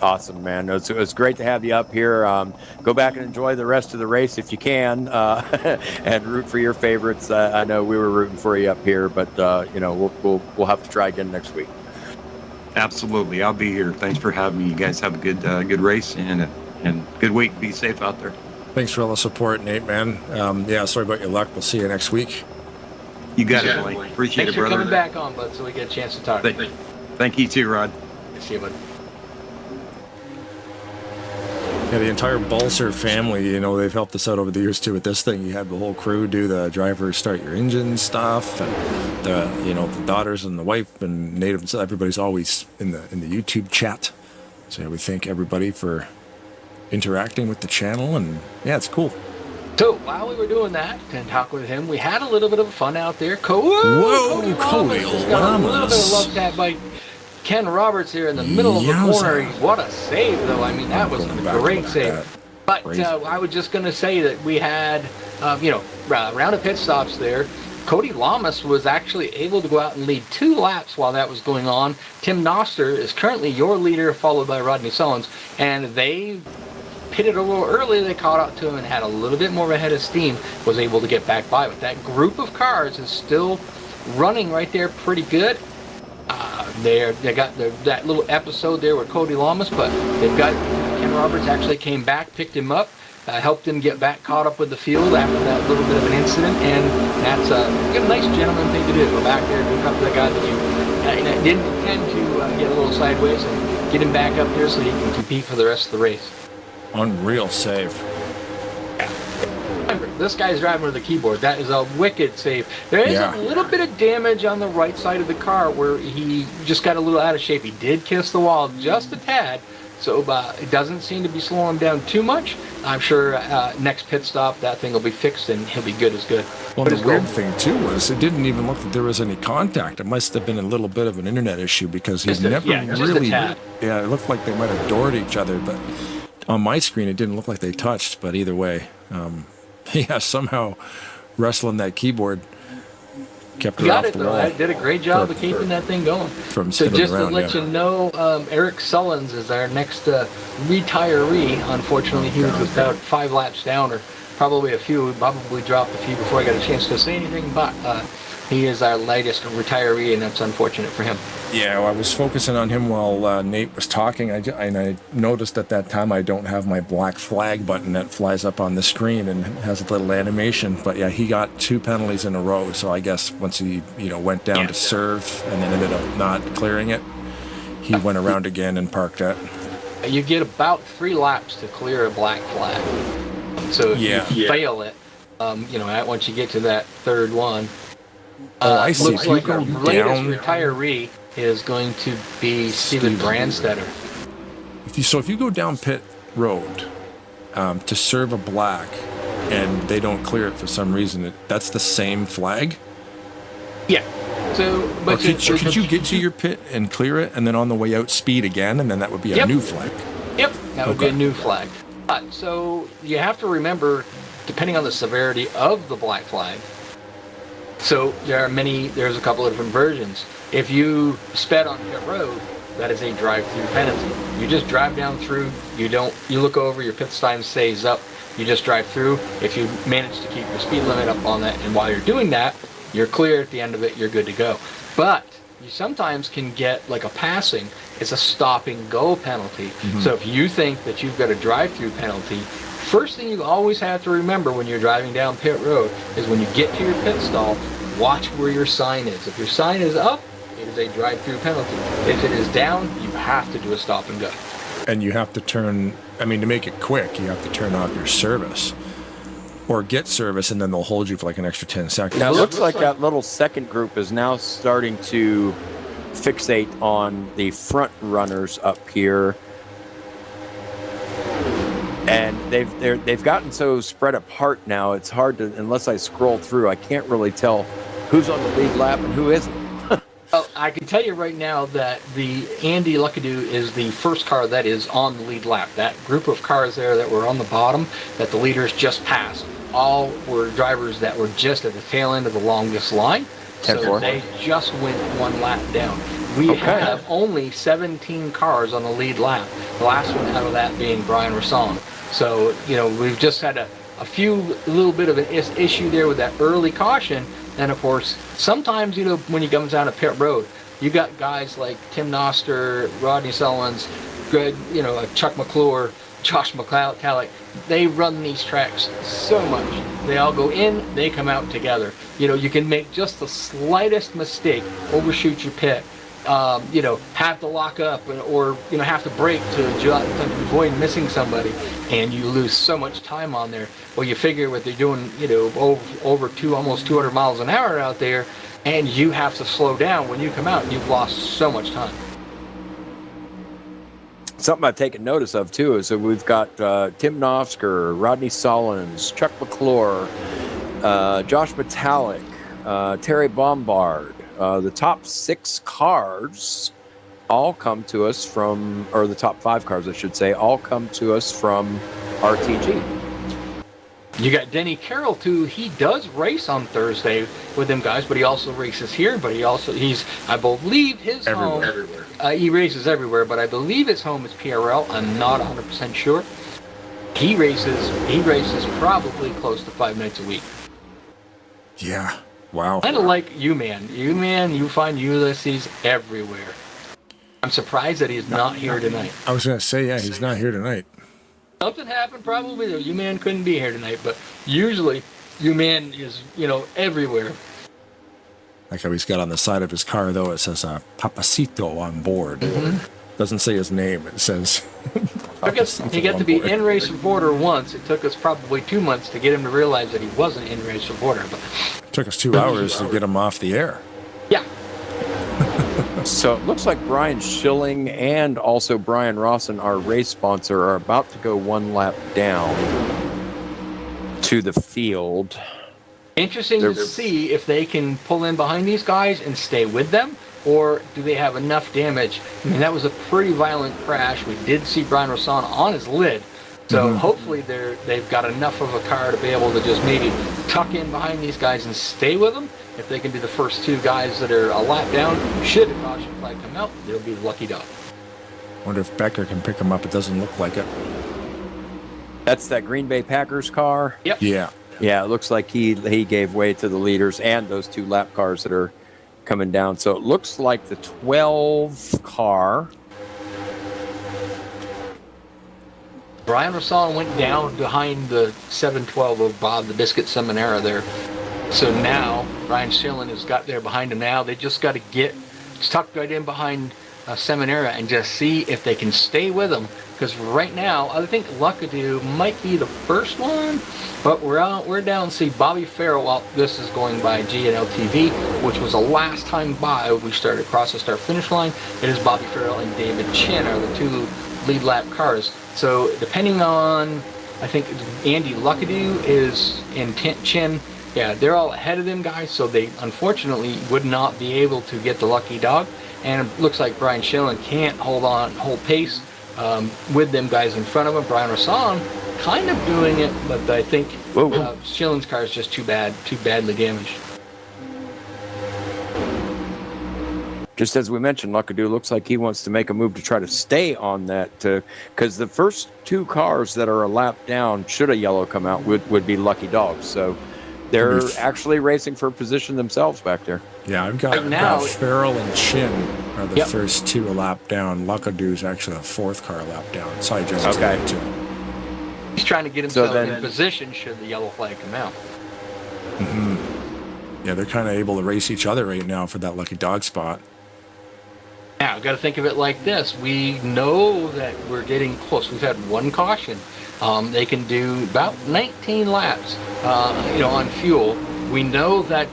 Awesome, man. It's great to have you up here. Go back and enjoy the rest of the race if you can, and root for your favorites. I know we were rooting for you up here, but we'll have to try again next week. Absolutely, I'll be here. Thanks for having me. You guys have a good race and good week. Be safe out there. Thanks for all the support, Nate, man. Sorry about your luck. We'll see you next week. You got it, Blake. Appreciate Thanks it, brother. Thanks for coming back on, bud, so we get a chance to talk. Thank you too, Rod. See you, bud. Yeah, the entire Balser family, they've helped us out over the years too with this thing. You had the whole crew do the driver start your engine stuff, and the daughters and the wife and Native, so everybody's always in the YouTube chat. So we thank everybody for interacting with the channel, and yeah, it's cool. So while we were doing that and talking with him, we had a little bit of fun out there. Cody Lamas got a little bit of love tap by Ken Roberts here in the middle of the corner. What a save, though. I mean, that was a great save. But I was just going to say that we had, round of pit stops there. Cody Lamas was actually able to go out and lead 2 laps while that was going on. Tim Noster is currently your leader, followed by Rodney Sullins. And they pitted a little early. They caught up to him and had a little bit more of a head of steam, was able to get back by. But that group of cars is still running right there pretty good. They got that little episode there with Cody Lamas, but they've got Ken Roberts actually came back, picked him up, helped him get back caught up with the field after that little bit of an incident, and that's a nice gentleman thing to do. Go back there, hook up to the guy that you didn't intend to get a little sideways, and get him back up there so he can compete for the rest of the race. Unreal save. Remember, this guy's driving with the keyboard. That is a wicked save. There is a little bit of damage on the right side of the car where he just got a little out of shape. He did kiss the wall just a tad, So it doesn't seem to be slowing him down too much. I'm sure next pit stop, that thing will be fixed and he'll be good as good. Well, But the his weird goal- thing too was it didn't even look like there was any contact. It must have been a little bit of an internet issue because he Just a- never yeah, just a really. tad. Yeah, it looked like they might have doored each other, but on my screen it didn't look like they touched. But either way, yeah, somehow wrestling that keyboard kept her Got off it the though. wall. I did a great job For- of keeping that thing going. from So spinning just around, to let yeah. you know, Eric Sullins is our next retiree. Unfortunately, he was about 5 laps down, or probably a few. Probably dropped a few before I got a chance to say anything. But he is our latest retiree, and that's unfortunate for him. Yeah, well, I was focusing on him while Nate was talking, and I noticed at that time I don't have my black flag button that flies up on the screen and has a little animation. But yeah, he got 2 penalties in a row. So I guess once he went down to serve and then ended up not clearing it, he went around again and parked it. You get about 3 laps to clear a black flag. So if you fail it, once you get to that third one, Oh, I see. looks If you like go our latest down- retiree is going to be Steven Brandstetter. If you go down pit road to serve a black and they don't clear it for some reason, that's the same flag? Yeah. So, Or but could you get to your pit and clear it and then on the way out speed again and then that would be a Yep. new flag? Yep, that would be a Okay. new flag. So you have to remember, depending on the severity of the black flag. So there's a couple of different versions. If you sped on pit road, that is a drive-through penalty. You just drive down through. You look over, your pit time stays up. You just drive through. If you manage to keep your speed limit up on that, and while you're doing that, you're clear at the end of it, you're good to go. But you sometimes can get like a passing. It's a stop and go penalty. So if you think that you've got a drive-through penalty, first thing you always have to remember when you're driving down pit road is when you get to your pit stall, watch where your sign is. If your sign is up, it is a drive-through penalty. If it is down, you have to do a stop and go. And you have to to make it quick, you have to turn off your service. Or get service and then they'll hold you for like an extra 10 seconds. Now, it looks like that little second group is now starting to fixate on the front runners up here. And they've gotten so spread apart now, it's hard to, unless I scroll through, I can't really tell who's on the lead lap and who isn't. Well, I can tell you right now that the Andy Luckadoo is the first car that is on the lead lap. That group of cars there that were on the bottom, that the leaders just passed, all were drivers that were just at the tail end of the longest line. So 10-4. they just went 1 lap down. We have only 17 cars on the lead lap. The last one out of that being Bryan Rasson. So, we've just had a little bit of an issue there with that early caution. And of course, sometimes, when you come down to pit road, you got guys like Tim Noster, Rodney Sullins, Greg, Chuck McClure, Josh McCallick. They run these tracks so much. They all go in, they come out together. You can make just the slightest mistake, overshoot your pit, have to lock up or have to brake to avoid missing somebody, and you lose so much time on there. Well, you figure what they're doing, over almost 200 miles an hour out there, and you have to slow down when you come out. You've lost so much time. Something I've taken notice of too is that we've got Tim Nosker, Rodney Sullins, Chuck McClure, Josh Metallic, Terry Bombard. The top 6 cars all come to us from, or the top 5 cars, I should say, all come to us from RTG. You got Denny Carroll too. He does race on Thursday with them guys, but he also races here. But I believe his home. Everywhere. He races everywhere, but I believe his home is PRL. I'm not 100% sure. He races probably close to 5 nights a week. Yeah. Wow. Kind of like U-Man. U-Man, you find Ulysses everywhere. I'm surprised that he's not here tonight. I was going to say, yeah, he's not here tonight. Something happened probably that U-Man couldn't be here tonight, but usually U-Man is, everywhere. Like how he's got on the side of his car, though, it says Papacito on board. Doesn't say his name, it says He got to be in race reporter once. It took us probably 2 months to get him to realize that he wasn't in race reporter. But it took us 2 hours to get him off the air. yeah. So it looks like Brian Schilling and also Brian Rawson, our race sponsor, are about to go one lap down to the field. Interesting to see if they can pull in behind these guys and stay with them, or do they have enough damage? I mean, that was a pretty violent crash. We did see Brian Rawson on his lid, so hopefully they've got enough of a car to be able to just maybe tuck in behind these guys and stay with them. If they can be the first two guys that are a lap down, should a caution flag come out, they'll be the lucky dog. Wonder if Becker can pick him up. It doesn't look like it. That's that Green Bay Packers car. Yep. Yeah. Yeah, it looks like he gave way to the leaders and those two lap cars that are coming down. So it looks like the 12 car. Brian Rawson went down behind the 712 of Bob the Biscuit Seminara there. So now Brian Schilling has got there behind him now. They just got to get tucked right in behind Seminara and just see if they can stay with him. Because right now, I think Luckadoo might be the first one, but we're down to see Bobby Farrell. Well, this is going by GNL TV, which was the last time by we started across the start-finish line. It is Bobby Farrell and David Chin are the two lead lap cars. So depending on, I think Andy Luckadoo is in Chin. Yeah, they're all ahead of them guys, so they unfortunately would not be able to get the lucky dog. And it looks like Brian Schilling can't hold pace with them guys in front of him. Brian Rawson kind of doing it, but I think Schilling's car is just too badly damaged. Just as we mentioned, Luckadoo looks like he wants to make a move to try to stay on that, because the first two cars that are a lap down, should a yellow come out, would be lucky dogs. So they're actually racing for position themselves back there. Yeah, I've got Farrell and Chin are the first two a lap down. Luckadoo's actually the fourth car a lap down. Sorry, just too. He's trying to get himself in position should the yellow flag come out. Yeah, they're kind of able to race each other right now for that lucky dog spot. Now, got to think of it like this. We know that we're getting close. We've had one caution. They can do about 19 laps, on fuel. We know that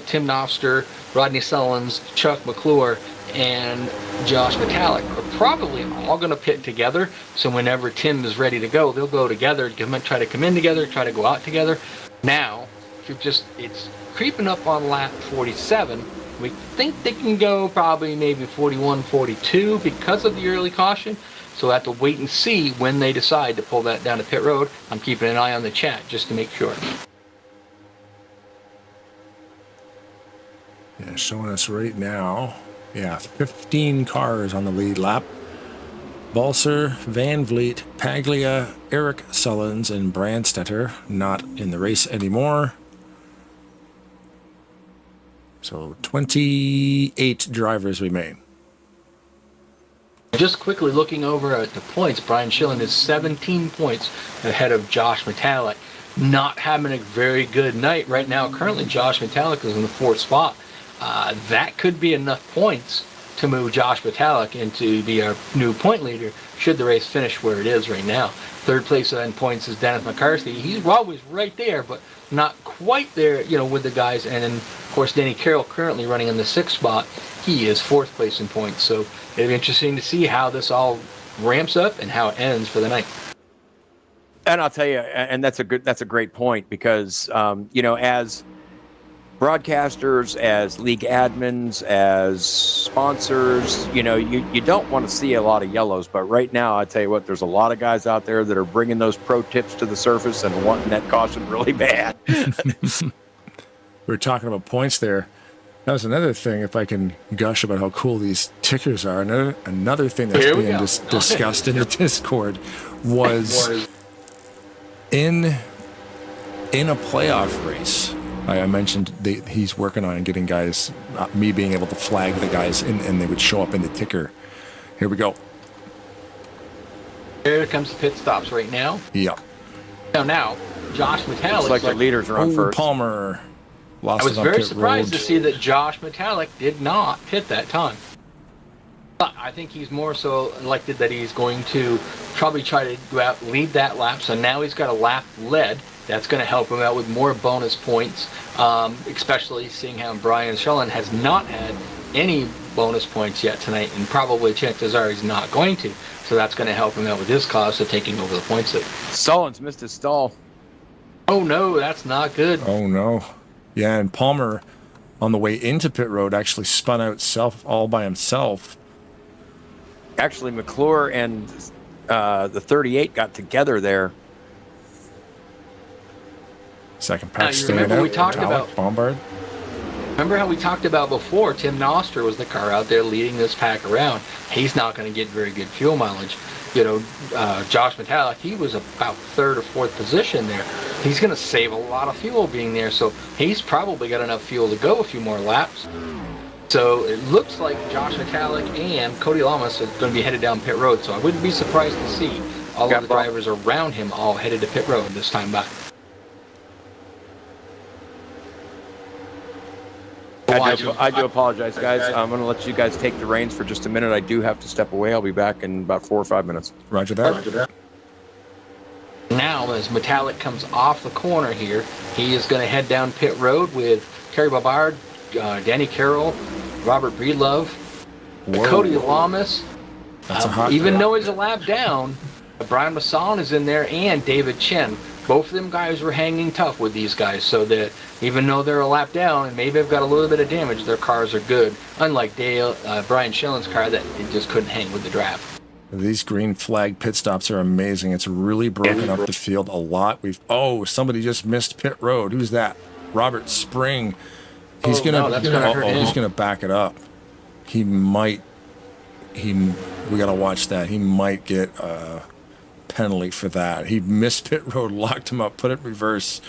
Tim Knopfster, Rodney Sullins, Chuck McClure, and Josh Metallic are probably all going to pit together. So whenever Tim is ready to go, they'll go together, try to come in together, try to go out together. Now, it's creeping up on lap 47. We think they can go probably maybe 41, 42 because of the early caution. So we'll have to wait and see when they decide to pull that down to pit road. I'm keeping an eye on the chat just to make sure. Yeah, showing us right now. Yeah, 15 cars on the lead lap. Balser, Van Vliet, Paglia, Eric Sullins, and Brandstetter not in the race anymore. So 28 drivers remain. Just quickly looking over at the points, Brian Schilling is 17 points ahead of Josh Metallic. Not having a very good night right now. Currently, Josh Metallic is in the fourth spot. That could be enough points to move Josh Metallic into be our new point leader should the race finish where it is right now. Third place in points is Dennis McCarthy. He's always right there, but not quite there, with the guys. And then, of course, Danny Carroll currently running in the sixth spot. He is fourth place in points. So it'll be interesting to see how this all ramps up and how it ends for the night. And I'll tell you, and that's a great point because, as broadcasters, as league admins, as sponsors, you don't want to see a lot of yellows. But right now, I tell you what, there's a lot of guys out there that are bringing those pro tips to the surface and wanting that caution really bad. We were talking about points there. That was another thing, if I can gush about how cool these tickers are. Another thing that's being discussed in the Discord was in a playoff race. I mentioned he's working on getting guys, me being able to flag the guys, and they would show up in the ticker. Here we go. Here comes the pit stops right now. Yeah. Now, Josh Metallic. Looks like the leaders are on first. Palmer lost. I was very surprised to see that Josh Metallic did not pit that time. But I think he's more so elected that he's going to probably try to go out, lead that lap. So now he's got a lap led. That's going to help him out with more bonus points, especially seeing how Brian Schilling has not had any bonus points yet tonight, and probably chances are he's not going to. So that's going to help him out with his cause of taking over the points lead. Sullins missed his stall. Oh no, that's not good. Oh no. Yeah, and Palmer on the way into pit road actually spun out all by himself. Actually, McClure and the 38 got together there. Second pack you staying remember out. we talked Metallic, about- Bombard. Remember how we talked about before, Tim Noster was the car out there leading this pack around. He's not going to get very good fuel mileage. You know, Josh Metallic, he was about third or fourth position there. He's going to save a lot of fuel being there, so he's probably got enough fuel to go a few more laps. So it looks like Josh Metallic and Cody Lamas are going to be headed down pit road, so I wouldn't be surprised to see all of the drivers around him all headed to pit road this time by. I do apologize, guys. I'm going to let you guys take the reins for just a minute. I do have to step away. I'll be back in about 4 or 5 minutes. Roger that. Now, as Metallic comes off the corner here, he is going to head down pit road with Terry Bombard, Danny Carroll, Robert Breedlove, Cody Lamas. That's a hot Even guy. though he's a lap down, Brian Masson is in there, and David Chen. Both of them guys were hanging tough with these guys, so that even though they're a lap down and maybe they've got a little bit of damage, their cars are good. Unlike Brian Schillen's car that it just couldn't hang with the draft. These green flag pit stops are amazing. It's really broken up the field a lot. Somebody just missed pit road. Who's that? Robert Spring. He's He's gonna back it up. We gotta watch that. He might get a penalty for that. He missed pit road, locked him up, put it in reverse.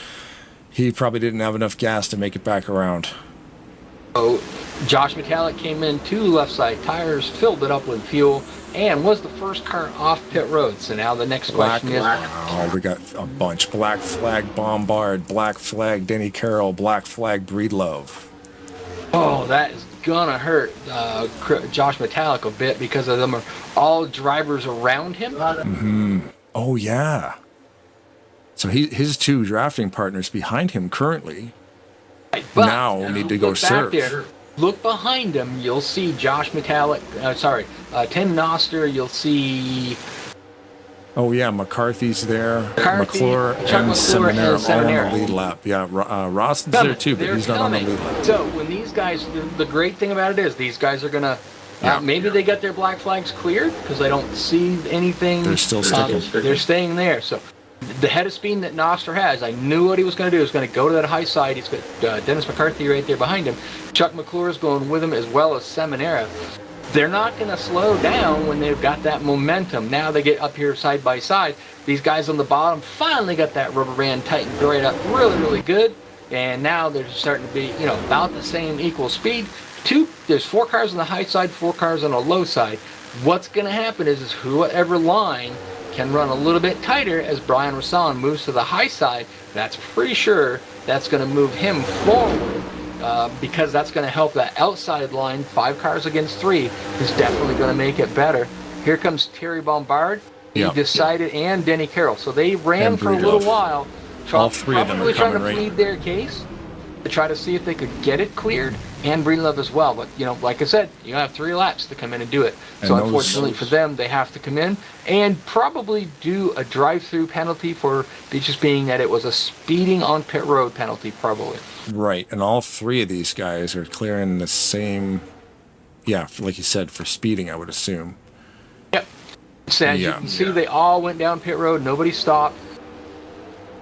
He probably didn't have enough gas to make it back around. Oh, Josh Metallic came in 2 left side tires, filled it up with fuel, and was the first car off pit road. So now the next question is... Oh, we got a bunch. Black flag Bombard, black flag Denny Carroll, black flag Breedlove. Oh, that is gonna hurt Josh Metallic a bit because of them are all drivers around him. Mm-hmm. Oh, yeah. So his 2 drafting partners behind him currently But now need to go look back serve. there, look behind him, you'll see Josh Metallic, Tim Noster, you'll see... Oh, yeah, McCarthy's there. McCarthy, McClure Chuck and McClure and Seminara all on Seminara. the lead lap. Yeah, Ross is there too, but They're he's not on the coming. lead lap. So when these guys, the great thing about it is these guys are gonna, maybe they got their black flags cleared because they don't see anything. They're still sticking. They're staying there. So the head of speed that Noster has, I knew what he was going to do. He was going to go to that high side. He's got Dennis McCarthy right there behind him. Chuck McClure is going with him as well as Seminara. They're not going to slow down when they've got that momentum. Now they get up here side by side. These guys on the bottom finally got that rubber band tightened right up really, really good. And now they're starting to be, about the same equal speed. There's 4 cars on the high side, 4 cars on the low side. What's going to happen is whoever line can run a little bit tighter as Brian Rasson moves to the high side. That's pretty sure that's going to move him forward. Because that's going to help that outside line, 5 cars against 3, is definitely going to make it better. Here comes Terry Bombard. He decided, and Denny Carroll. So they ran for a little while, All 3 of them are trying to coming plead their case to try to see if they could get it cleared, and Breedlove as well. But, like I said, you have 3 laps to come in and do it. So And unfortunately for them, they have to come in and probably do a drive-through penalty for just being that it was a speeding on pit road penalty, probably. Right, and all 3 of these guys are clearing the same, like you said, for speeding, I would assume. Yep. So as you can see, they all went down pit road. Nobody stopped.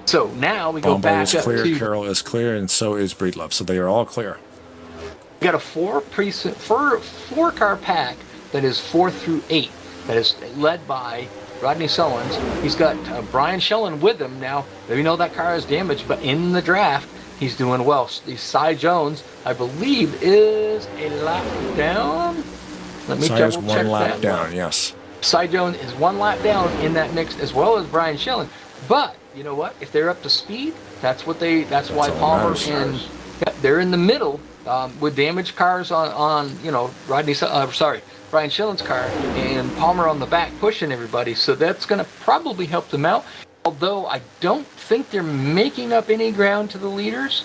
So now we go Bombard back is up clear, to... Carroll is clear, and so is Breedlove. So they are all clear. We got a 4-car pack that is 4 through 8. That is led by Rodney Sullins. He's got Brian Schillen with him now. We know that car is damaged, but in the draft, he's doing well. Cy Jones, I believe, is a lap down. Let me Cy's double check 1 lap that. down, yes. Cy Jones is 1 lap down in that mix, as well as Brian Schillen. But you know what? If they're up to speed, that's why all Palmer matters. and they're in the middle with damaged cars on Brian Schillen's car, and Palmer on the back pushing everybody. So that's going to probably help them out. Although I don't think they're making up any ground to the leaders.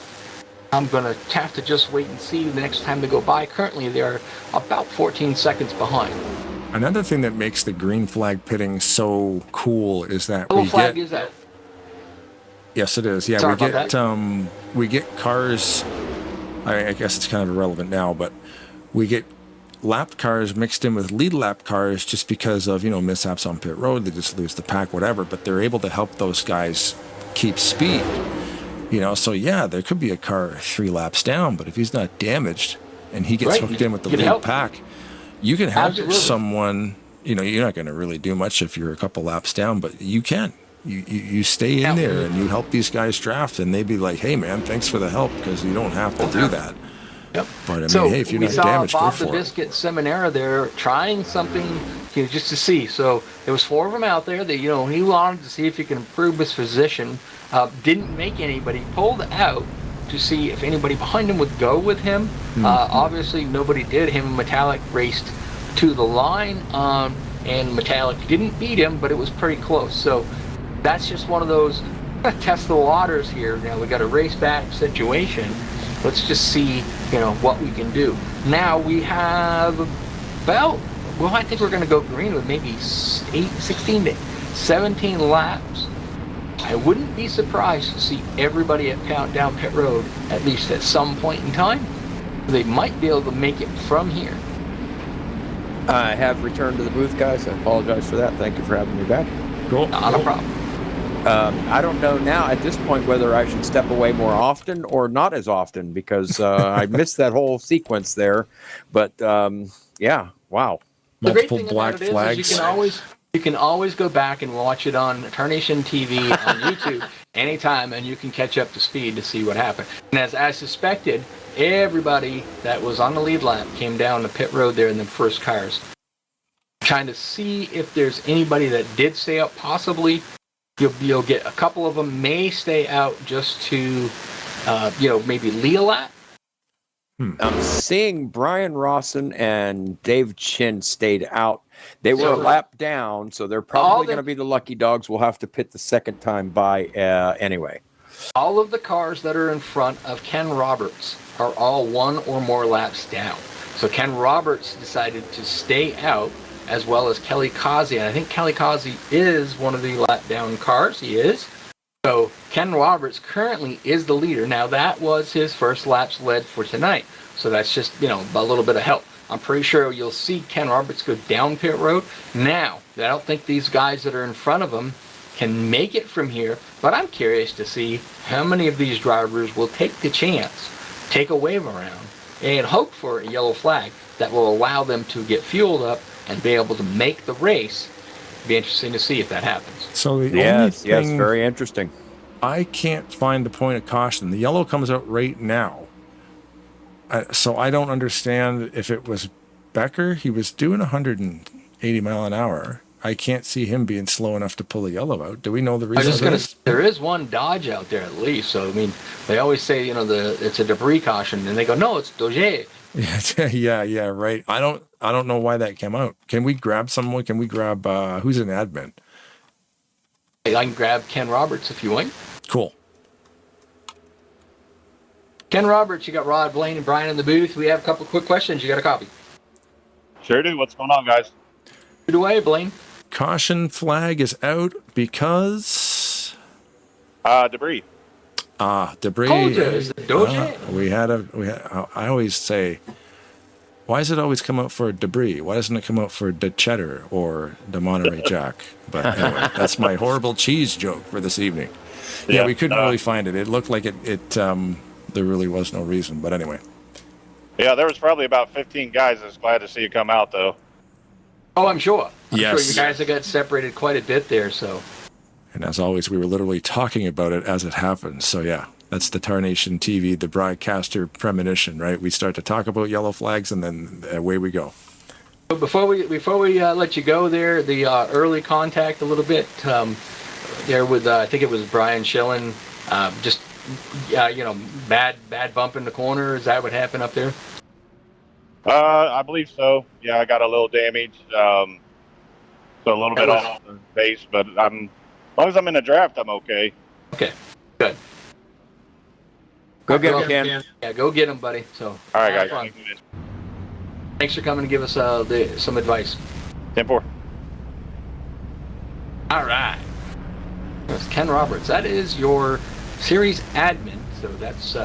I'm going to have to just wait and see the next time they go by. Currently, they're about 14 seconds behind. Another thing that makes the green flag pitting so cool is that Yellow we flag get. is out. Yes, it is. Yeah, Sorry about we get cars. I guess it's kind of irrelevant now, but we get lap cars mixed in with lead lap cars just because of, mishaps on pit road. They just lose the pack, whatever. But they're able to help those guys keep speed. So yeah, there could be a car 3 laps down, but if he's not damaged and he gets hooked in with the lead pack, you can help someone. You're not going to really do much if you're a couple laps down, but you can. You stay in there and you help these guys draft, and they'd be like, "Hey, man, thanks for the help," because you don't have to do that. Yep. But hey, if you're not damaged, Bob go for the it. Biscuit Seminara there trying something, just to see. So there was 4 of them out there. That he wanted to see if he can improve his position. Didn't make anybody. Pulled out to see if anybody behind him would go with him. Obviously, nobody did. Him and Metallic raced to the line, and Metallic didn't beat him, but it was pretty close. So that's just one of those test the waters here. Now we got a race back situation. Let's just see, what we can do. Now we have about, I think we're going to go green with maybe 16 to 17 laps. I wouldn't be surprised to see everybody at Countdown Pit Road, at least at some point in time. They might be able to make it from here. I have returned to the booth, guys. I apologize for that. Thank you for having me back. Cool. Not a problem. I don't know now at this point whether I should step away more often or not as often, because I missed that whole sequence there. But yeah, wow. The great Multiple thing black about it flags. is you can always go back and watch it on Tarnation TV on YouTube anytime, and you can catch up to speed to see what happened. And as I suspected, everybody that was on the lead lap came down the pit road there in the first cars. Trying to see if there's anybody that did stay up. Possibly you'll get a couple of them may stay out just to maybe lead a lap. I'm seeing Brian Rawson and Dave Chin stayed out. They were a lap down, so they're probably going to be the lucky dogs. We'll have to pit the second time by anyway. All of the cars that are in front of Ken Roberts are all 1 or more laps down. So Ken Roberts decided to stay out, as well as Kelly Causey. And I think Kelly Causey is one of the lap down cars. He is. So Ken Roberts currently is the leader. Now that was his first laps led for tonight. So that's just, a little bit of help. I'm pretty sure you'll see Ken Roberts go down pit road. Now, I don't think these guys that are in front of him can make it from here, but I'm curious to see how many of these drivers will take the chance, take a wave around, and hope for a yellow flag that will allow them to get fueled up and be able to make the race. Be interesting to see if that happens. So the only Yes, thing very interesting. I can't find the point of caution. The yellow comes out right now. So I don't understand if it was Becker. He was doing 180 mile an hour. I can't see him being slow enough to pull a yellow out. Do we know the reason? I was just going to say, there is one Dodge out there at least. So, they always say, it's a debris caution. And they go, no, it's Dodge. Yeah, right. I don't know why that came out. Can we grab someone? Can we grab, who's an admin? I can grab Ken Roberts if you want. Cool. Ken Roberts, you got Rod, Blaine, and Bryan in the booth. We have a couple quick questions. You got a copy? Sure do. What's going on, guys? Shoot away, Blaine. Caution flag is out because Debris. Debris. Told you, it's the Dodge. I always say, why does it always come out for debris? Why doesn't it come out for the cheddar or the Monterey Jack? But anyway, that's my horrible cheese joke for this evening. Yeah, we couldn't really find it. It looked like it there really was no reason. But anyway. Yeah, there was probably about 15 guys that's glad to see you come out, though. Oh, I'm sure. I'm Yes. sure you guys have got separated quite a bit there, so. And as always, we were literally talking about it as it happened. So yeah, that's the Tarnation TV, the broadcaster premonition, right? We start to talk about yellow flags, and then away we go. So before we let you go there, the early contact a little bit there with I think it was Brian Schillen, bad bump in the corner. Is that what happened up there? I believe so. Yeah, I got a little damage, so a little bit off the base, but as long as I'm in the draft, I'm okay. Okay, good. Go get him, Ken. Yeah, go get him, buddy. So. All right, have guys. fun. Thanks for coming to give us some advice. 10-4. All right. That's Ken Roberts. That is your series admin. So that's,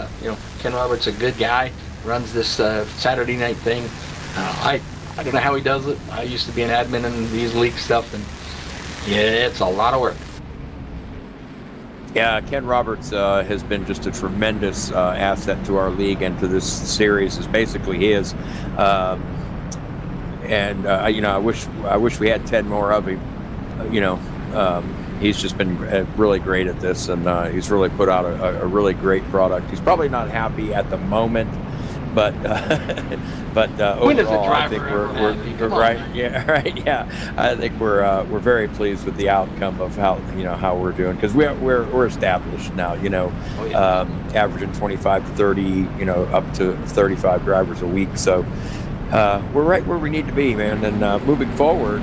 Ken Roberts, a good guy, runs this Saturday night thing. I don't know how he does it. I used to be an admin in these league stuff, and yeah, it's a lot of work. Yeah, Ken Roberts has been just a tremendous asset to our league and to this series. Is basically his. I wish we had 10 more of him. He's just been really great at this, and he's really put out a really great product. He's probably not happy at the moment, but overall, I think we're right. Yeah, right. Yeah, I think we're very pleased with the outcome of how we're doing, because we're established now. Averaging 25 to 30, up to 35 drivers a week. So we're right where we need to be, man. And moving forward.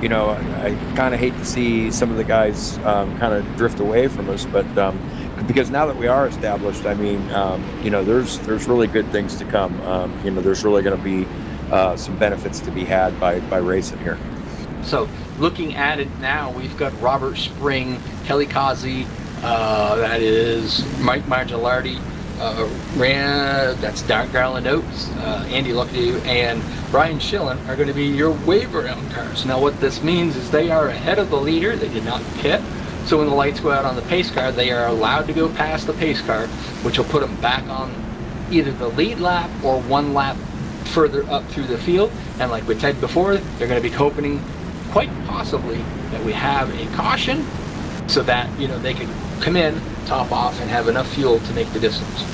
I kind of hate to see some of the guys kind of drift away from us, but because now that we are established, I mean, there's really good things to come. There's really going to be some benefits to be had by racing here. So, looking at it now, we've got Robert Spring, Kelly Kazi, that is Mike Margilardi, that's Garland Oates, Andy Luckadoo, and Brian Schillen are going to be your waiver round cars. Now what this means is they are ahead of the leader. They did not pit. So when the lights go out on the pace car, they are allowed to go past the pace car, which will put them back on either the lead lap or one lap further up through the field. And like we said before, they're going to be hoping quite possibly that we have a caution so that, they can come in, top off, and have enough fuel to make the distance.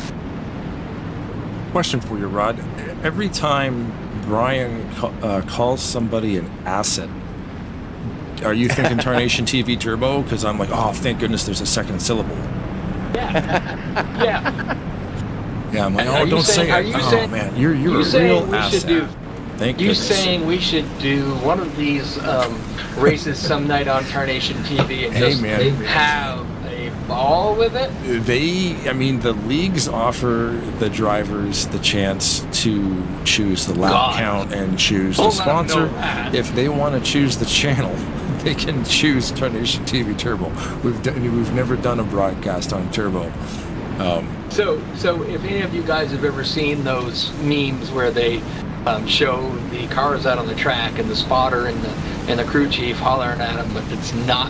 Question for you, Rod. Every time Bryan calls somebody an asset, are you thinking Tarnation TV Turbo? Because I'm like, oh, thank goodness there's a second syllable. Yeah. Yeah. Yeah, I'm like, don't say it. Oh, man, you're a real asset. Thank you goodness. Saying we should do one of these races some night on Tarnation TV and just have a ball with it? The leagues offer the drivers the chance to choose the lap count and choose the sponsor. If they want to choose the channel, they can choose Tarnation TV Turbo. We've never done a broadcast on Turbo. So if any of you guys have ever seen those memes where they show the cars out on the track and the spotter and the crew chief hollering at them, but it's not,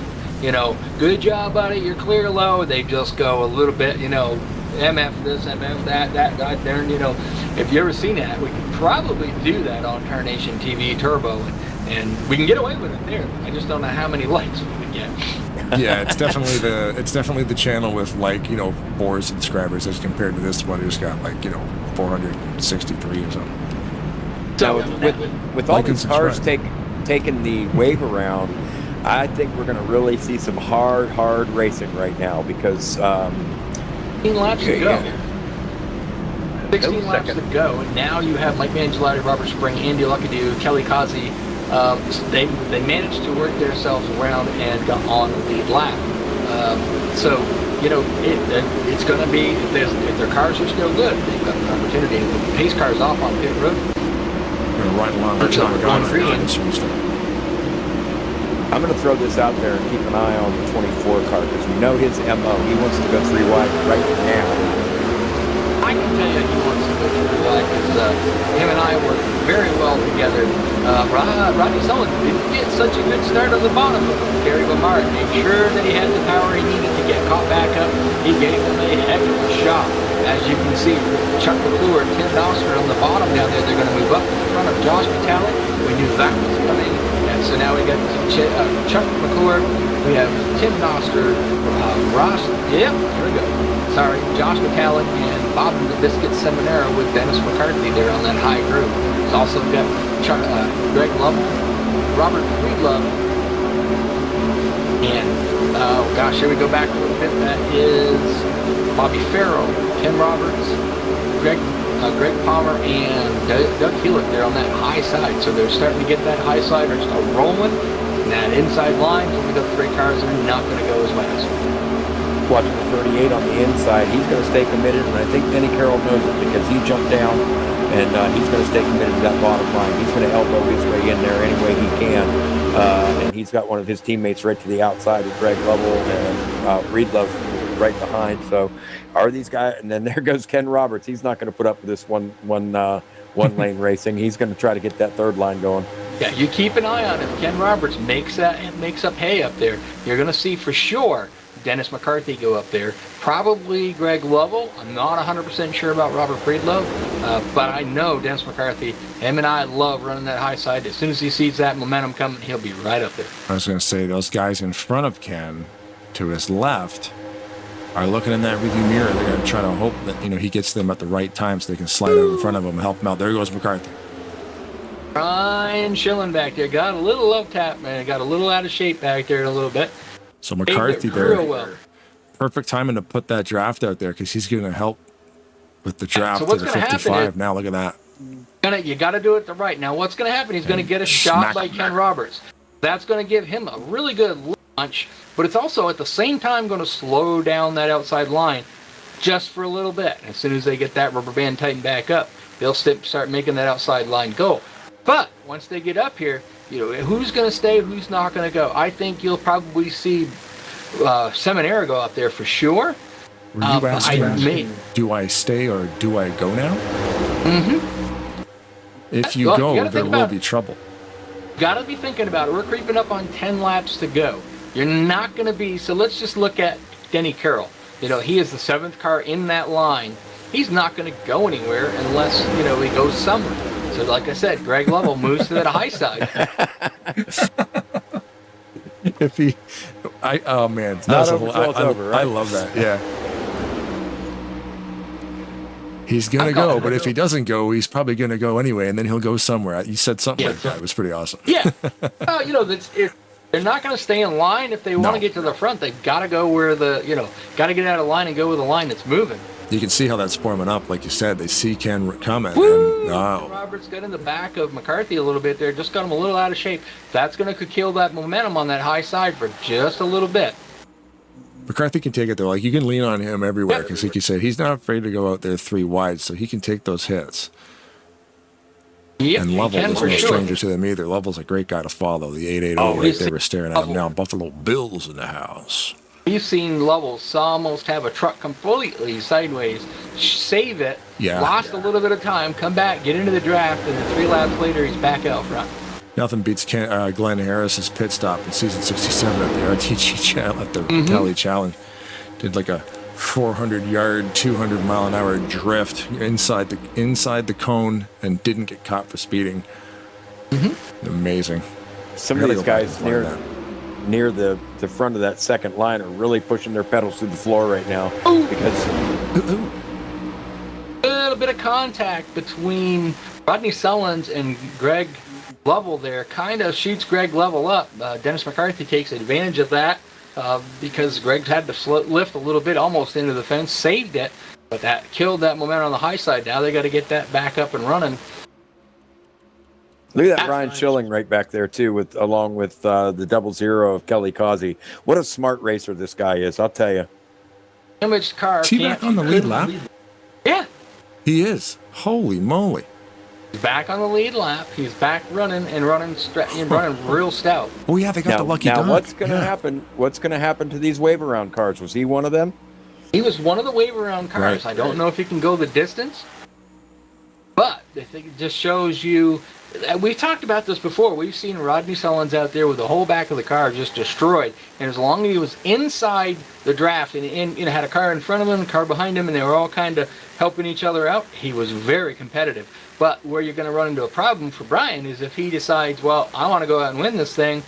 good job, buddy, you're clear low. They just go a little bit, MF this, MF that, god darn, if you ever seen that, we could probably do that on Tarnation TV Turbo, and we can get away with it there. I just don't know how many likes we would get. Yeah, it's definitely the channel with 4 subscribers as compared to this one who's got 463 or something. So with all these cars taking the wave around, I think we're going to really see some hard racing right now because 16 laps to go. 16 laps to go, and now you have Mike Mangialotti, Robert Spring, Andy Luckadoo, Kelly Kazi. They managed to work themselves around and got on the lead lap. It's going to be, if their cars are still good, they've got an opportunity. If the pace car's off on pit road, right along the I'm going to throw this out there and keep an eye on the 24 car because we know his MO. He wants to go 3 wide right now. I can tell you he wants to go 3 wide because him and I work very well together. Rodney Sullivan didn't get such a good start on the bottom, but Gary Lamar made sure that he had the power he needed to get caught back up. He gave him a heck of a shot. As you can see, Chuck McClure, Tim Doster on the bottom down there, they're going to move up in front of Josh Metallic. We knew that was coming. And so now we got Chuck McClure, we have Tim Doster, Ross, here we go. Sorry, Josh Metallic and Bob and the Biscuit Seminara with Dennis McCarthy there on that high group. It's also got Greg Love, Robert Friedlove, and here we go back a little bit. That is Bobby Farrell, Ken Roberts, Greg Palmer, and Doug Hewitt there on that high side. So they're starting to get that high side or start rolling. And that inside line, we got 3 cars that are not going to go as fast. watching the 38 on the inside. He's going to stay committed, and I think Denny Carroll knows it because he jumped down, and he's going to stay committed to that bottom line. He's going to elbow his way in there any way he can, and he's got one of his teammates right to the outside with Greg Lovell and Breedlove right behind. So are these guys? And then there goes Ken Roberts. He's not going to put up with this one lane racing. He's going to try to get that third line going. Yeah, you keep an eye on if Ken Roberts makes up hay up there. You're going to see for sure Dennis McCarthy go up there. Probably Greg Lovell. I'm not 100% sure about Robert Breedlove, but I know Dennis McCarthy, him and I love running that high side. As soon as he sees that momentum coming, he'll be right up there. I was going to say, those guys in front of Ken to his left are looking in that rearview mirror. They're going to try to hope that, he gets them at the right time so they can slide out in front of him and help him out. There goes McCarthy. Brian Schilling back there. Got a little love tap, man. Got a little out of shape back there a little bit. So McCarthy there, real well. Perfect timing to put that draft out there because he's going to help with the draft so to the 55. Now look at that. You got to do it right. Now what's going to happen? He's going to get a shot by Ken Roberts. That's going to give him a really good launch, but it's also at the same time going to slow down that outside line just for a little bit. As soon as they get that rubber band tightened back up, they'll start making that outside line go. But once they get up here, who's going to stay, who's not going to go. I think you'll probably see Seminara go up there for sure. Were you asking, do I stay or do I go now? Mm-hmm. If you go, there will be trouble. Got to be thinking about it. We're creeping up on 10 laps to go. You're not going to be, so let's just look at Denny Carroll. He is the 7th car in that line. He's not going to go anywhere unless, he goes somewhere. So like I said, Greg Lovell moves to that high side. Oh man, it's not over till it's over, right? I love that. Yeah. He's going to go, but if he doesn't go, he's probably going to go anyway, and then he'll go somewhere. You said something like that. It was pretty awesome. Yeah. They're not going to stay in line. If they want to get to the front, they've got to go where got to get out of line and go with the line that's moving. You can see how that's forming up. Like you said, they see Ken coming. And Roberts got in the back of McCarthy a little bit there, just got him a little out of shape. That's going to kill that momentum on that high side for just a little bit. McCarthy can take it though. Like you can lean on him everywhere because, like you said, he's not afraid to go out there 3 wide, so he can take those hits. Yep, and Lovell is no stranger to them either. Lovell's a great guy to follow. The 880 right there, we're staring at him now. Buffalo Bills in the house. You've seen Lovell almost have a truck completely sideways, save it, lost a little bit of time, come back, get into the draft, and then 3 laps later he's back out front. Nothing beats Glenn Harris's pit stop in season 67 at the RTG channel at the Tally Challenge. Did like a 400-yard, 200-mile-an-hour drift inside the cone and didn't get caught for speeding. Amazing. Some of these guys near the front of that second line are really pushing their pedals through the floor right now because a little bit of contact between Rodney Sullins and Greg Lovell there kind of shoots Greg Lovell up. Dennis McCarthy takes advantage of that because Greg had to lift a little bit almost into the fence, saved it, but that killed that momentum on the high side. Now they got to get that back up and running. Look at that Brian Schilling right back there too, along with the 00 of Kelly Causey. What a smart racer this guy is, I'll tell you. Imaged car. Is he back on the lead lap? Yeah. He is. Holy moly. He's back on the lead lap. He's back running real stout. Oh yeah, they got the lucky dog. Now what's going to happen? What's going to happen to these wave around cars? Was he one of them? He was one of the wave around cars. Right. I don't know if he can go the distance, but I think it just shows you. We've talked about this before. We've seen Rodney Sullins out there with the whole back of the car just destroyed, and as long as he was inside the draft and had a car in front of him, a car behind him, and they were all kind of helping each other out, he was very competitive. But where you're going to run into a problem for Bryan is if he decides, well, I want to go out and win this thing,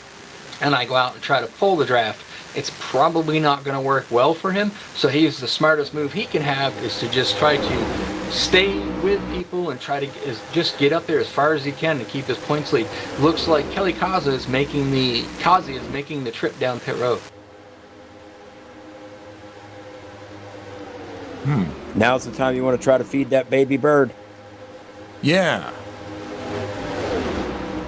and I go out and try to pull the draft. It's probably not going to work well for him. So the smartest move he can have is to just try to stay with people and try to just get up there as far as he can to keep his points lead. Looks like Kelly Causey is making the trip down pit road. Now's the time you want to try to feed that baby bird. Yeah.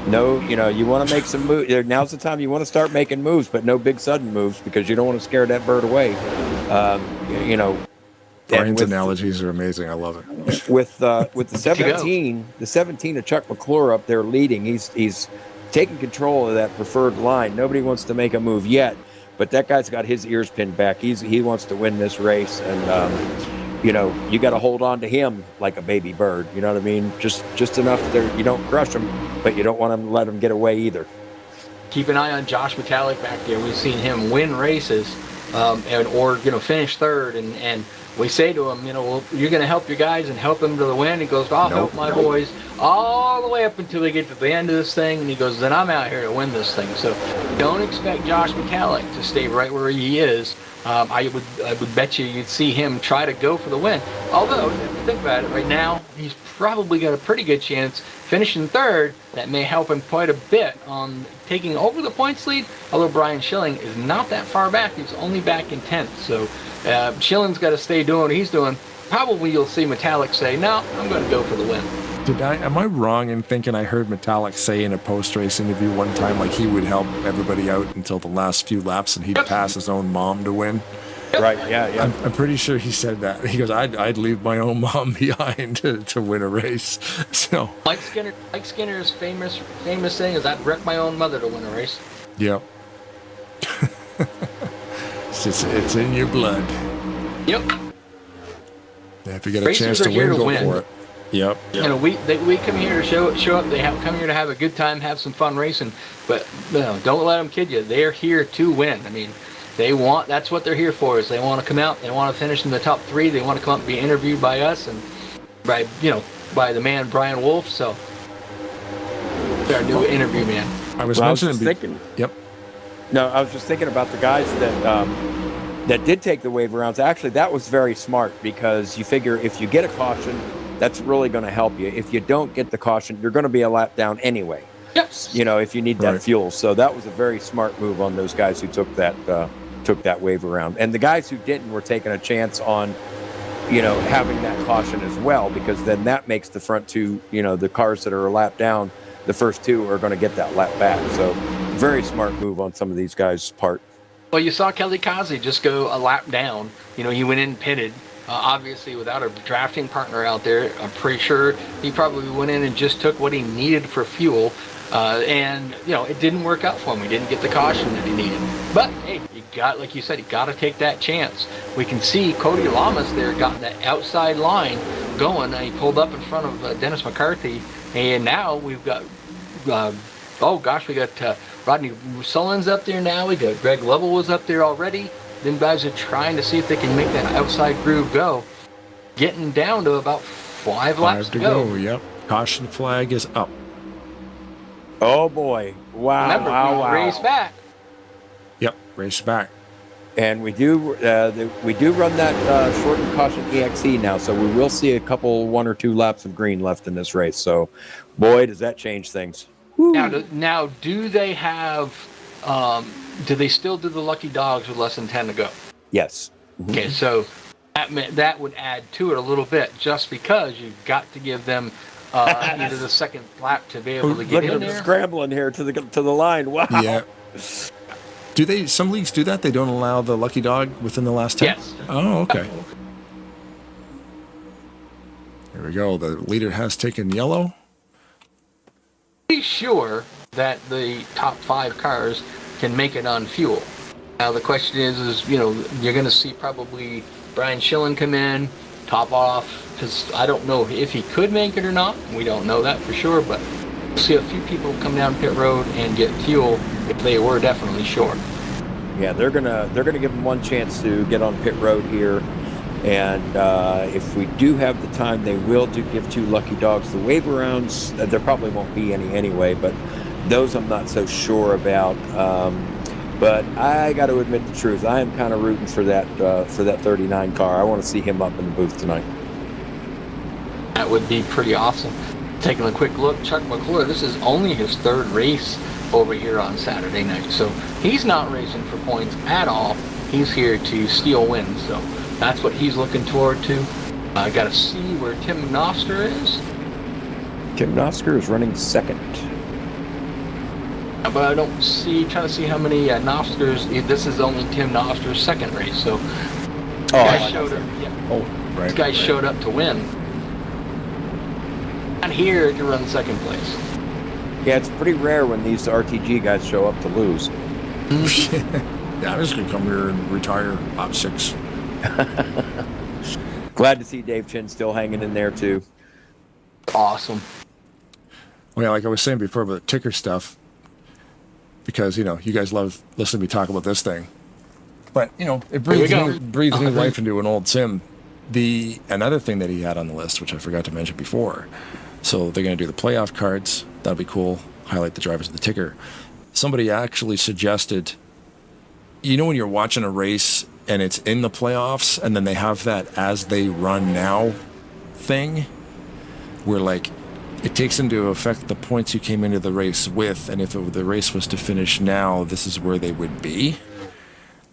No, you want to make some moves. Now's the time you want to start making moves, but no big sudden moves because you don't want to scare that bird away. You know, Brian's analogies are amazing. I love it. with the 17 of Chuck McClure up there leading, he's taking control of that preferred line. Nobody wants to make a move yet, but that guy's got his ears pinned back. He wants to win this race, and you know, you got to hold on to him like a baby bird. You know what I mean? Just enough that you don't crush him, but you don't want to let him get away either. Keep an eye on Josh Metallic back there. We've seen him win races, or finish third, and we say to him, well, you're going to help your guys and help them to the win. He goes, I'll help my boys all the way up until they get to the end of this thing. And he goes, then I'm out here to win this thing. So don't expect Josh Metallic to stay right where he is. I would bet you'd see him try to go for the win. Although, if you think about it, right now, he's probably got a pretty good chance finishing third. That may help him quite a bit on taking over the points lead, although Bryan Schilling is not that far back. He's only back in 10th. So Schilling's got to stay doing what he's doing. Probably you'll see Metallic say, no, I'm going to go for the win. Am I wrong in thinking I heard Metallic say in a post-race interview one time, like he would help everybody out until the last few laps and he'd pass his own mom to win? Right, yeah. I'm pretty sure he said that. He goes, I'd leave my own mom behind to win a race. So Mike Skinner's famous saying is, I'd wreck my own mother to win a race. Yep. It's in your blood. Yep. Yeah, if you get a chance to win, go for it. Yep. We come here to show up. They come here to have a good time, have some fun racing. But don't let them kid you. They're here to win. I mean, that's what they're here for. Is they want to come out. They want to finish in the top 3. They want to come up and be interviewed by us and by the man Brian Wolf. So they're our new interview man. I was thinking. Yep. No, I was just thinking about the guys that did take the waiver rounds. Actually, that was very smart, because you figure if you get a caution, that's really going to help you. If you don't get the caution, you're going to be a lap down anyway. Yep. If you need that fuel. So that was a very smart move on those guys who took that waiver round. And the guys who didn't were taking a chance on, having that caution as well, because then that makes the front two, the cars that are a lap down, the first two are going to get that lap back. So very smart move on some of these guys' part. Well, you saw Kelly Kazi just go a lap down. He went in and pitted. Obviously, without a drafting partner out there, I'm pretty sure he probably went in and just took what he needed for fuel. And it didn't work out for him. He didn't get the caution that he needed. But, hey, like you said, you got to take that chance. We can see Cody Lamas there got that outside line going. He pulled up in front of Dennis McCarthy. And now we've got, we got Rodney Sullivan's up there now. We got Greg Lovell was up there already. Them guys are trying to see if they can make that outside groove go. Getting down to about 5 laps to go. Yep. Caution flag is up. Oh boy! Wow! Remember, race back. Yep, race back. And we do run that shortened caution EXE now, so we will see a couple 1 or 2 laps of green left in this race. So, boy, does that change things. Now, do they have? Do they still do the lucky dogs with less than 10 to go? Yes. Mm-hmm. Okay, so that would add to it a little bit, just because you've got to give them either the second lap to be able to get in there. Scrambling here to the line. Wow. Yeah. Do some leagues do that? They don't allow the lucky dog within the last 10? Yes. Oh, okay. Here we go. The leader has taken yellow. Be sure that the top 5 cars can make it on fuel. Now the question is you're going to see probably Bryan Schilling come in, top off, because I don't know if he could make it or not. We don't know that for sure, but we'll see a few people come down pit road and get fuel if they were definitely short. Yeah, they're gonna give them one chance to get on pit road here, and if we do have the time, they will give 2 lucky dogs the waiver rounds. There probably won't be any anyway, but those I'm not so sure about. But I got to admit the truth, I am kind of rooting for that 39 car. I want to see him up in the booth tonight. That would be pretty awesome. Taking a quick look, Chuck McClure, this is only his 3rd race over here on Saturday night. So he's not racing for points at all. He's here to steal wins. So that's what he's looking toward to. I got to see where Tim Noster is. Tim Noster is running 2nd. But I don't see, trying to see how many Nosters. This is only Tim Noster's 2nd race. So Guys showed up. Yeah. Oh, right. These guys showed up to win. Not here to run second place. Yeah, it's pretty rare when these RTG guys show up to lose. Yeah, I'm just going to come here and retire lap 6. Glad to see Dave Chin still hanging in there, too. Awesome. Well, yeah, like I was saying before about ticker stuff, because, you know, you guys love listening to me talk about this thing. But, you know, it breathes new life into an old sim. Another thing that he had on the list, which I forgot to mention before, so they're going to do the playoff cards. That'll be cool. Highlight the drivers of the ticker. Somebody actually suggested, you know, when you're watching a race and it's in the playoffs and then they have that as they run now thing where, like, it takes into effect the points you came into the race with, and if the race was to finish now, this is where they would be.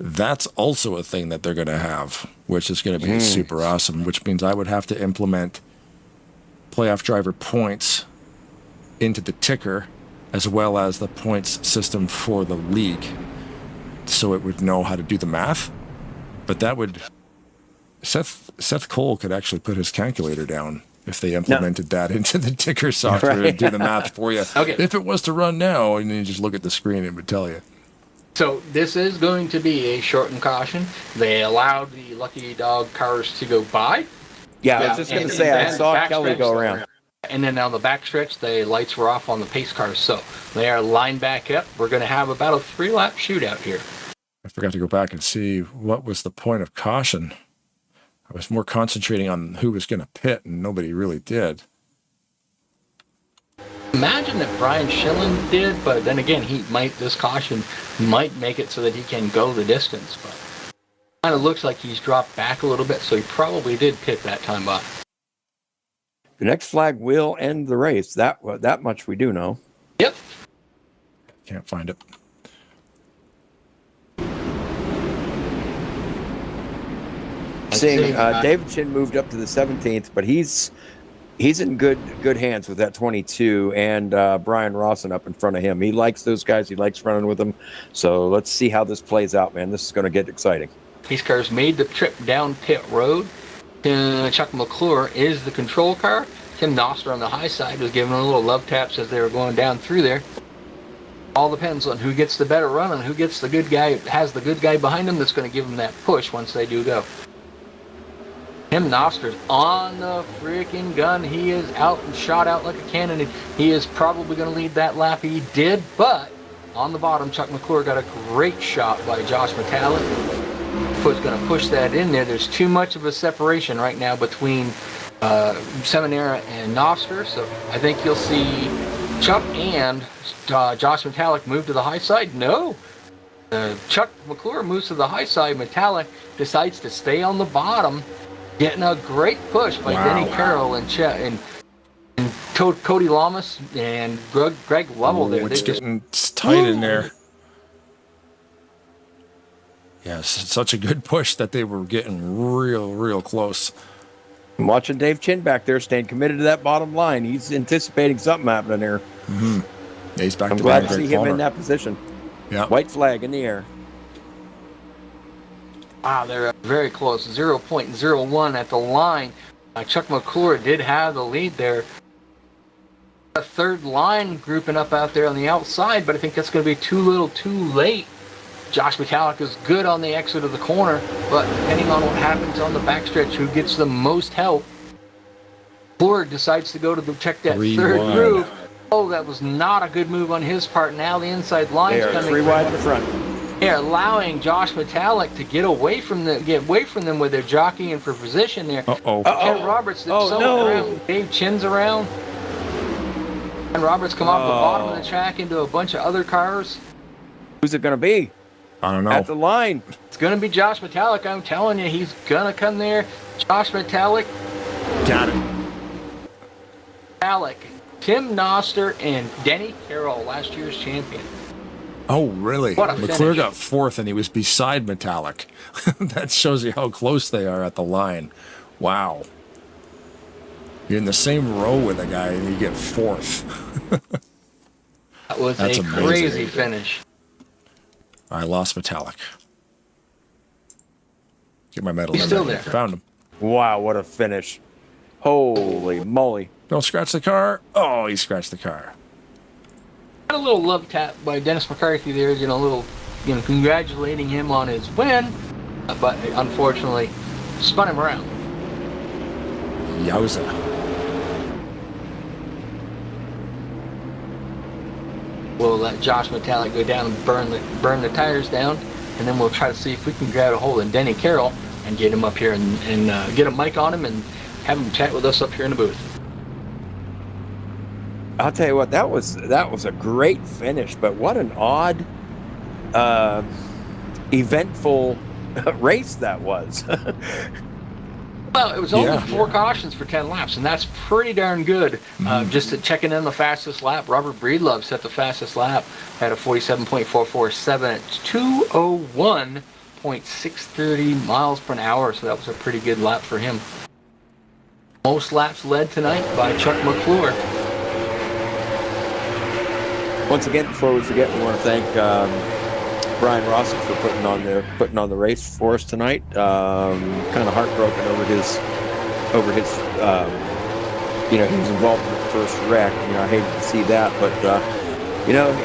That's also a thing that they're going to have, which is going to be super awesome, which means I would have to implement playoff driver points into the ticker as well as the points system for the league, so it would know how to do the math. But that would... Seth Cole could actually put his calculator down if they implemented that into the ticker software and do the math for you. Okay. If it was to run now, and you just look at the screen, it would tell you. So this is going to be a shortened caution. They allowed the lucky dog cars to go by. Yeah, I was just going to say, I saw Kelly go around. And then on the backstretch, the lights were off on the pace cars. So they are lined back up. We're going to have about a 3-lap shootout here. I forgot to go back and see what was the point of caution. I was more concentrating on who was going to pit, and nobody really did. Imagine that Brian Schillen did, but then again, this caution might make it so that he can go the distance. But kind of looks like he's dropped back a little bit, so he probably did pit that time by. The next flag will end the race. That much we do know. Yep. Can't find it. Seeing David Chin moved up to the 17th, but he's in good hands with that 22, and Brian Rawson up in front of him. He likes those guys. He likes running with them. So let's see how this plays out, man. This is going to get exciting. These cars made the trip down pit road. Chuck McClure is the control car. Tim Noster on the high side was giving a little love taps as they were going down through there. All depends on who gets the better run and who gets the good guy, has the good guy behind them that's going to give them that push once they do go. Tim Noster's on the freaking gun. He is out and shot out like a cannon, and he is probably going to lead that lap. He did, but on the bottom, Chuck McClure got a great shot by Josh Metallic. Was going to push that in there. There's too much of a separation right now between Seminara and Noster, so I think you'll see Chuck and Josh Metallic move to the high side. No. Chuck McClure moves to the high side. Metallic decides to stay on the bottom, getting a great push by Denny Carroll and Cody Lamas and Greg Lovell there. It's getting tight in there. Yeah, such a good push that they were getting real close. I'm watching Dave Chin back there staying committed to that bottom line. He's anticipating something happening here. Mm-hmm. Yeah, he's back. I'm glad to see him in that position. Yeah. White flag in the air. Wow, they're very close. 0.01 at the line. Chuck McClure did have the lead there. A third line grouping up out there on the outside, but I think that's going to be too little too late. Josh Metallic is good on the exit of the corner, but depending on what happens on the backstretch, who gets the most help, McClure decides to go to check that third groove. Oh, that was not a good move on his part. Now the inside line's coming. 3 wide in the front. They're allowing Josh Metallic to get away from them with their jockeying for position there. Ken Roberts, around. Dave Chin's around. And Roberts come off the bottom of the track into a bunch of other cars. Who's it going to be? I don't know. At the line. It's going to be Josh Metallic. I'm telling you, he's going to come there. Josh Metallic. Got it. Metallic. Tim Noster and Denny Carroll, last year's champion. Oh, really? What a McClure finish. got fourth, and he was beside Metallic. That shows you how close they are at the line. Wow. You're in the same row with a guy, and you get fourth. That was That's a amazing. Get my medal. He's still there. Found him. Wow, what a finish. Holy moly. Don't scratch the car. Oh, he scratched the car. Got a little love tap by Dennis McCarthy there, a little, congratulating him on his win, but unfortunately spun him around. Yowza. We'll let Josh Metallic go down and burn the tires down, and then we'll try to see if we can grab a hold of Denny Carroll and get him up here and get a mic on him and have him chat with us up here in the booth. I'll tell you what, that was a great finish, but what an odd, eventful race that was. Well, it was only 4 cautions for 10 laps, and that's pretty darn good. Just checking in the fastest lap, Robert Breedlove set the fastest lap at a 47.447 at 201.630 miles per hour, so that was a pretty good lap for him. Most laps led tonight by Chuck McClure. Once again, before we forget, we want to thank Brian Rossi for putting on the race for us tonight. Kind of heartbroken over his he was involved in the first wreck. I hated to see that, but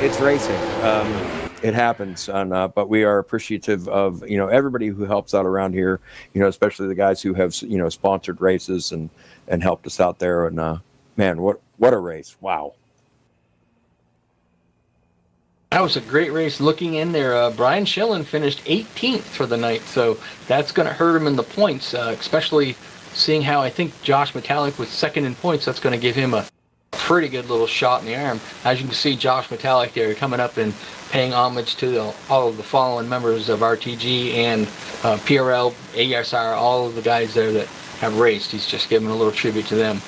it's racing. It happens, but we are appreciative of everybody who helps out around here. Especially the guys who have sponsored races and helped us out there. And man, what a race! Wow. That was a great race. Looking in there, Brian Schillen finished 18th for the night, so that's going to hurt him in the points, especially seeing how I think Josh Metallic was second in points. That's going to give him a pretty good little shot in the arm. As you can see, Josh Metallic there coming up and paying homage to all of the fallen members of RTG and PRL, ASR, all of the guys there that have raced. He's just giving a little tribute to them.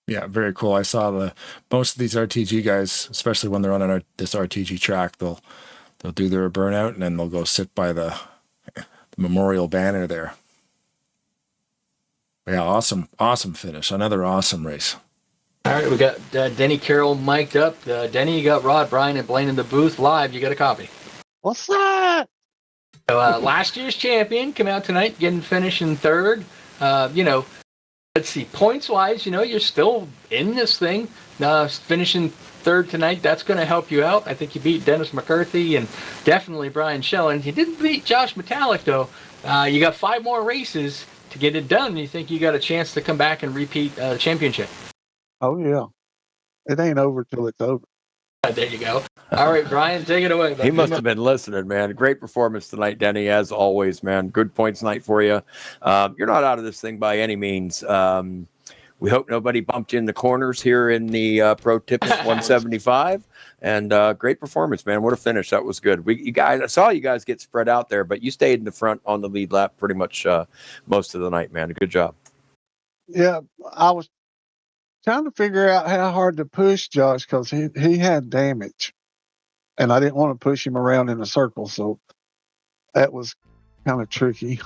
Yeah, very cool. I saw most of these RTG guys, especially when they're on this RTG track, they'll do their burnout and then they'll go sit by the memorial banner there. Yeah, awesome finish. Another awesome race. All right, we got Denny Carroll mic'd up. Denny, you got Rod, Bryan, and Blaine in the booth live. You got a copy. What's that? So, last year's champion come out tonight, finishing third. Let's see, points-wise, you're still in this thing. Finishing third tonight, that's going to help you out. I think you beat Dennis McCarthy and definitely Brian Schillen. You didn't beat Josh Metallic, though. You got 5 more races to get it done. You think you got a chance to come back and repeat the championship? Oh, yeah. It ain't over till it's over. There you go. All right, Bryan, take it away. Buddy. He must have been listening, man. Great performance tonight, Denny, as always, man. Good points night for you. You're not out of this thing by any means. We hope nobody bumped you in the corners here in the Pro Tips 175. And great performance, man. What a finish. That was good. I saw you guys get spread out there, but you stayed in the front on the lead lap pretty much most of the night, man. Good job. Yeah, I was trying to figure out how hard to push Josh because he had damage. And I didn't want to push him around in a circle, so that was kind of tricky.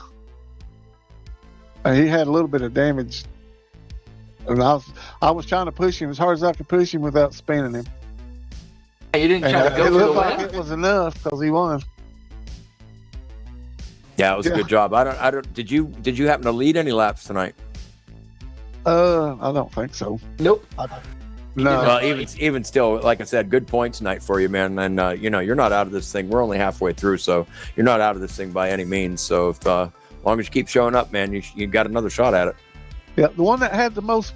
And he had a little bit of damage. And I was trying to push him as hard as I could push him without spinning him. You didn't try to go it for the looked like win? it was enough because he won. Yeah, it was a good job. I don't. Did you happen to lead any laps tonight? I don't think so. Nope. No. Well, even still, like I said, good points night for you, man. And you're not out of this thing. We're only halfway through, so you're not out of this thing by any means. So if as long as you keep showing up, man, you got another shot at it. Yeah, the one that had the most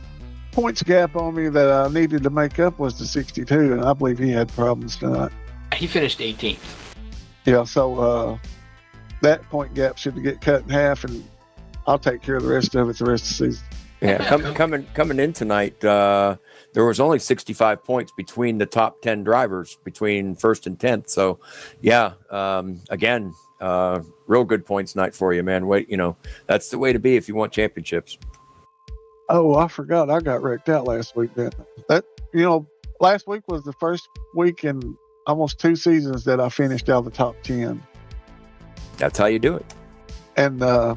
points gap on me that I needed to make up was the 62, and I believe he had problems tonight. He finished 18th. Yeah, so that point gap should get cut in half, and I'll take care of the rest of it the rest of the season. Yeah, coming in tonight, there was only 65 points between the top 10 drivers between first and 10th. So, yeah, again, real good points night for you, man. Wait, that's the way to be if you want championships. Oh, I forgot. I got wrecked out last week. Then last week was the first week in almost 2 seasons that I finished out of the top 10. That's how you do it. And I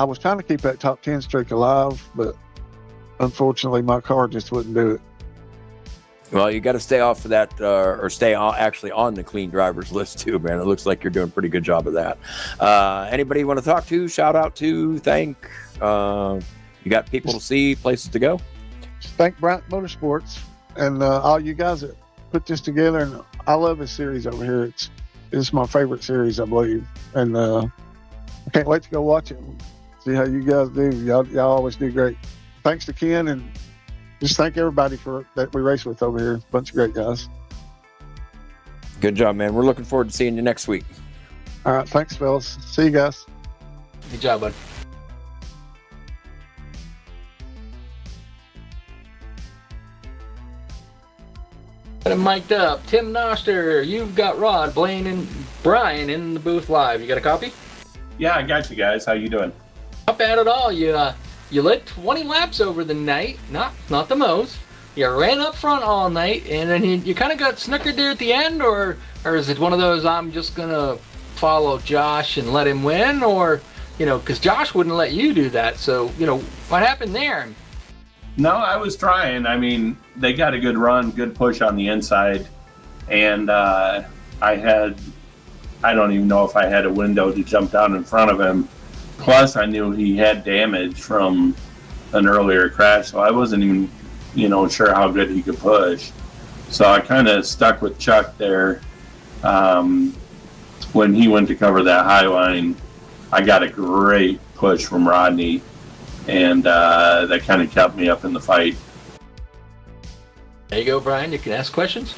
was trying to keep that top 10 streak alive, but unfortunately my car just wouldn't do it. Well, you got to stay off of that, or stay actually on the clean drivers list too, man. It looks like you're doing a pretty good job of that. Anybody you want to talk to, shout out to, thank? You got people to see, places to go? Thank Bryant Motorsports and all you guys that put this together. And I love this series over here. It's my favorite series, I believe. And I can't wait to go watch it and see how you guys do. Y'all always do great. Thanks to Ken, and just thank everybody that we race with over here. Bunch of great guys. Good job, man. We're looking forward to seeing you next week. All right. Thanks, fellas. See you guys. Good job, bud. Got him mic'd up. Tim Noster, you've got Rod, Blaine, and Bryan in the booth live. You got a copy? Yeah, I got you guys. How you doing? Not bad at all. You lit 20 laps over the night. Not the most. You ran up front all night, and then you kind of got snookered there at the end, or is it one of those I'm just gonna follow Josh and let him win, or because Josh wouldn't let you do that. So what happened there? No, I was trying. I mean, they got a good run, good push on the inside, and I don't even know if I had a window to jump down in front of him. Plus, I knew he had damage from an earlier crash, so I wasn't even, sure how good he could push. So I kind of stuck with Chuck there. When he went to cover that high line, I got a great push from Rodney, and that kind of kept me up in the fight. There you go, Bryan. You can ask questions.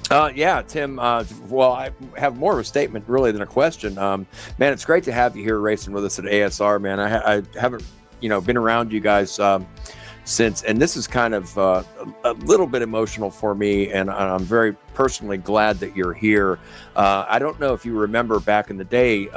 Yeah, Tim. Well, I have more of a statement really than a question. Man, it's great to have you here racing with us at ASR, man. I haven't, been around you guys since, and this is kind of a little bit emotional for me, and I'm very personally glad that you're here. I don't know if you remember back in the day,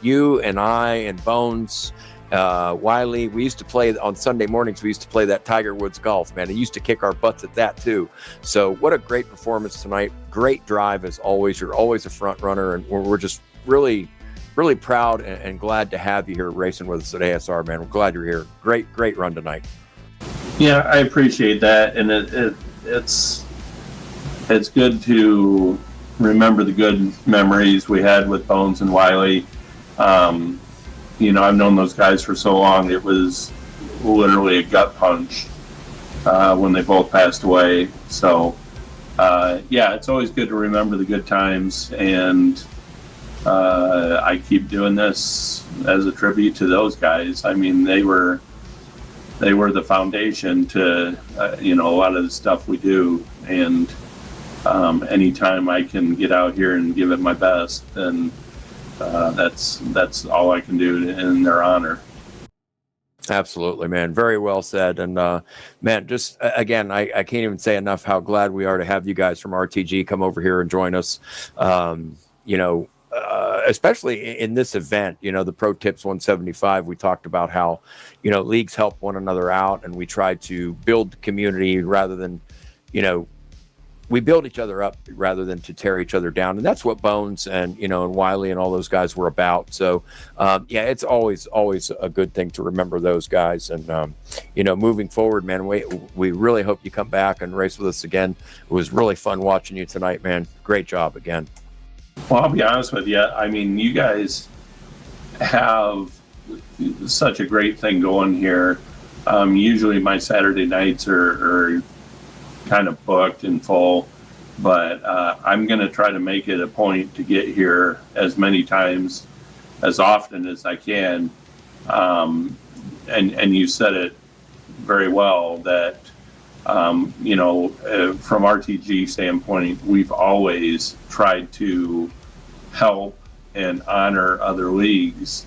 you and I and Bones, Wiley, we used to play on Sunday mornings. We used to play that Tiger Woods golf, man. It used to kick our butts at that too. So what a great performance tonight. Great drive as always. You're always a front runner, and we're just really, really proud and glad to have you here racing with us at ASR, man. We're glad you're here. Great run tonight. Yeah, I appreciate that, and it's good to remember the good memories we had with Bones and Wiley. I've known those guys for so long. It was literally a gut punch when they both passed away. So, it's always good to remember the good times, and I keep doing this as a tribute to those guys. I mean, they were the foundation to a lot of the stuff we do, and anytime I can get out here and give it my best, then that's all I can do in their honor. Absolutely, man. Very well said. And man, just again, I can't even say enough how glad we are to have you guys from RTG come over here and join us. Especially in this event, the Pro Tips 175, we talked about how, leagues help one another out, and we try to build the community rather than, we build each other up rather than to tear each other down. And that's what Bones and, and Wiley and all those guys were about. So, it's always a good thing to remember those guys. And, moving forward, man, we really hope you come back and race with us again. It was really fun watching you tonight, man. Great job again. Well, I'll be honest with you. I mean, you guys have such a great thing going here. Usually my Saturday nights are kind of booked and full, but I'm going to try to make it a point to get here as many times, as often as I can. And you said it very well that, from RTG standpoint, we've always tried to help and honor other leagues.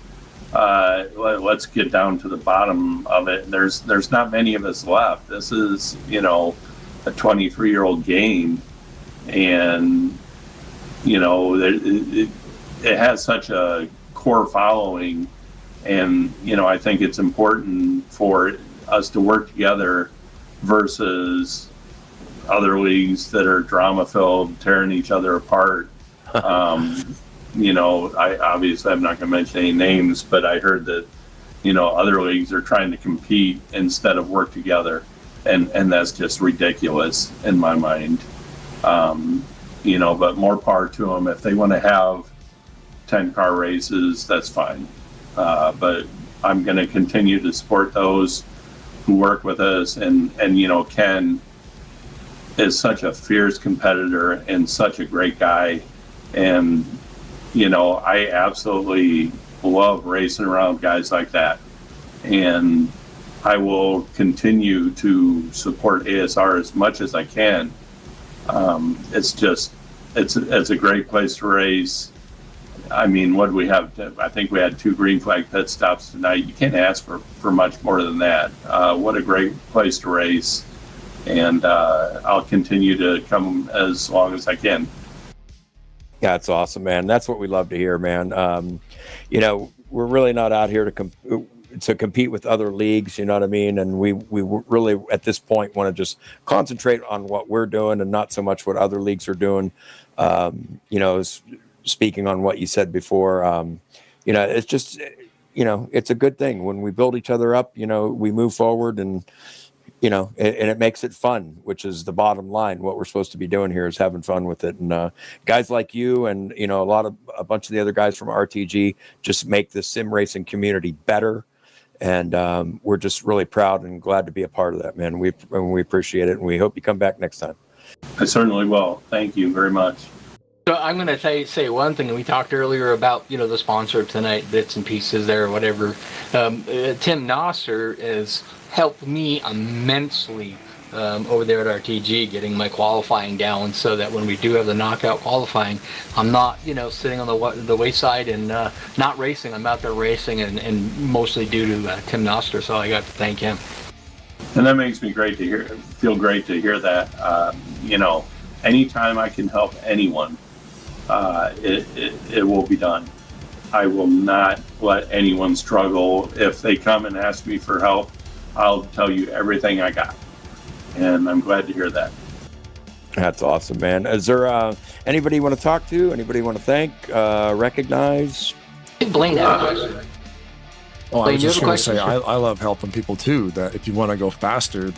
Let's get down to the bottom of it. There's not many of us left. This is, a 23-year-old game, and it has such a core following, and I think it's important for us to work together versus other leagues that are drama filled, tearing each other apart. I obviously I'm not going to mention any names, but I heard that other leagues are trying to compete instead of work together. and that's just ridiculous in my mind. You know, but more power to them. If they want to have 10 car races, that's fine. But I'm going to continue to support those who work with us, and you know, Ken is such a fierce competitor and such a great guy, and you know, I absolutely love racing around guys like that, and I will continue to support ASR as much as I can. It's just, it's a great place to race. I mean, what do we have? I think we had 2 green flag pit stops tonight. You can't ask for much more than that. What a great place to race. And I'll continue to come as long as I can. Yeah, it's awesome, man. That's what we love to hear, man. You know, we're really not out here to compete with other leagues, you know what I mean? And we really, at this point, want to just concentrate on what we're doing and not so much what other leagues are doing. You know, speaking on what you said before, you know, it's just, you know, it's a good thing when we build each other up. You know, we move forward, and you know, and it makes it fun, which is the bottom line. What we're supposed to be doing here is having fun with it. And guys like you and, you know, a bunch of the other guys from RTG just make the sim racing community better. And we're just really proud and glad to be a part of that, man. We appreciate it, and we hope you come back next time. I certainly will. Thank you very much. So I'm going to say one thing. We talked earlier about, you know, the sponsor tonight, bits and pieces there or whatever. Tim Nosser has helped me immensely over there at RTG, getting my qualifying down so that when we do have the knockout qualifying, I'm not, you know, sitting on the wayside and not racing. I'm out there racing, and mostly due to Tim Nosser. So I got to thank him. And that makes me feel great to hear that. You know, anytime I can help anyone, it will be done. I will not let anyone struggle. If they come and ask me for help, I'll tell you everything I got. And I'm glad to hear that. That's awesome, man. Is there anybody you want to talk to? Anybody you want to thank, recognize? Blaine had a question. Oh, I was just going to say, I love helping people too. That if you want to go faster,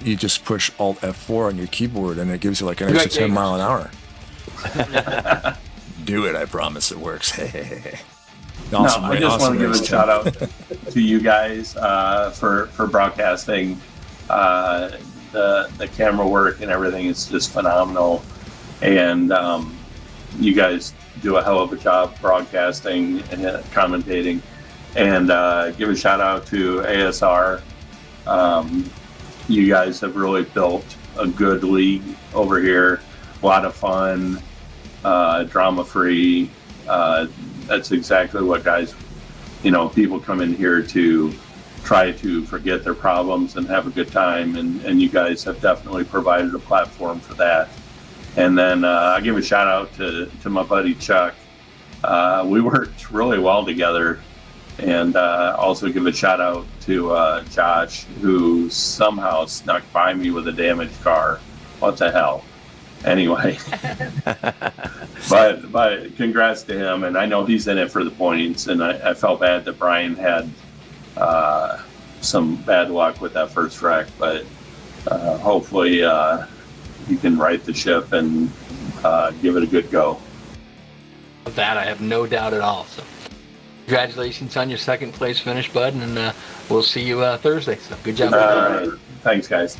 you just push Alt F4 on your keyboard, and it gives you like an extra 10 mile an hour. Do it, I promise it works. Awesome, I just want to give a shout out to you guys for broadcasting. The camera work and everything is just phenomenal, and you guys do a hell of a job broadcasting and commentating. And give a shout out to ASR. You guys have really built a good league over here. A lot of fun, drama free. That's exactly what guys, you know, people come in here to try to forget their problems and have a good time, and you guys have definitely provided a platform for that. And then I give a shout out to my buddy Chuck. We worked really well together, and also give a shout out to Josh, who somehow snuck by me with a damaged car. What the hell? Anyway, but congrats to him, and I know he's in it for the points, and I felt bad that Bryan had some bad luck with that first wreck, but hopefully you can right the ship and give it a good go. That I have no doubt at all. So congratulations on your second place finish, bud, and we'll see you Thursday. So good job. All right. Thanks, guys.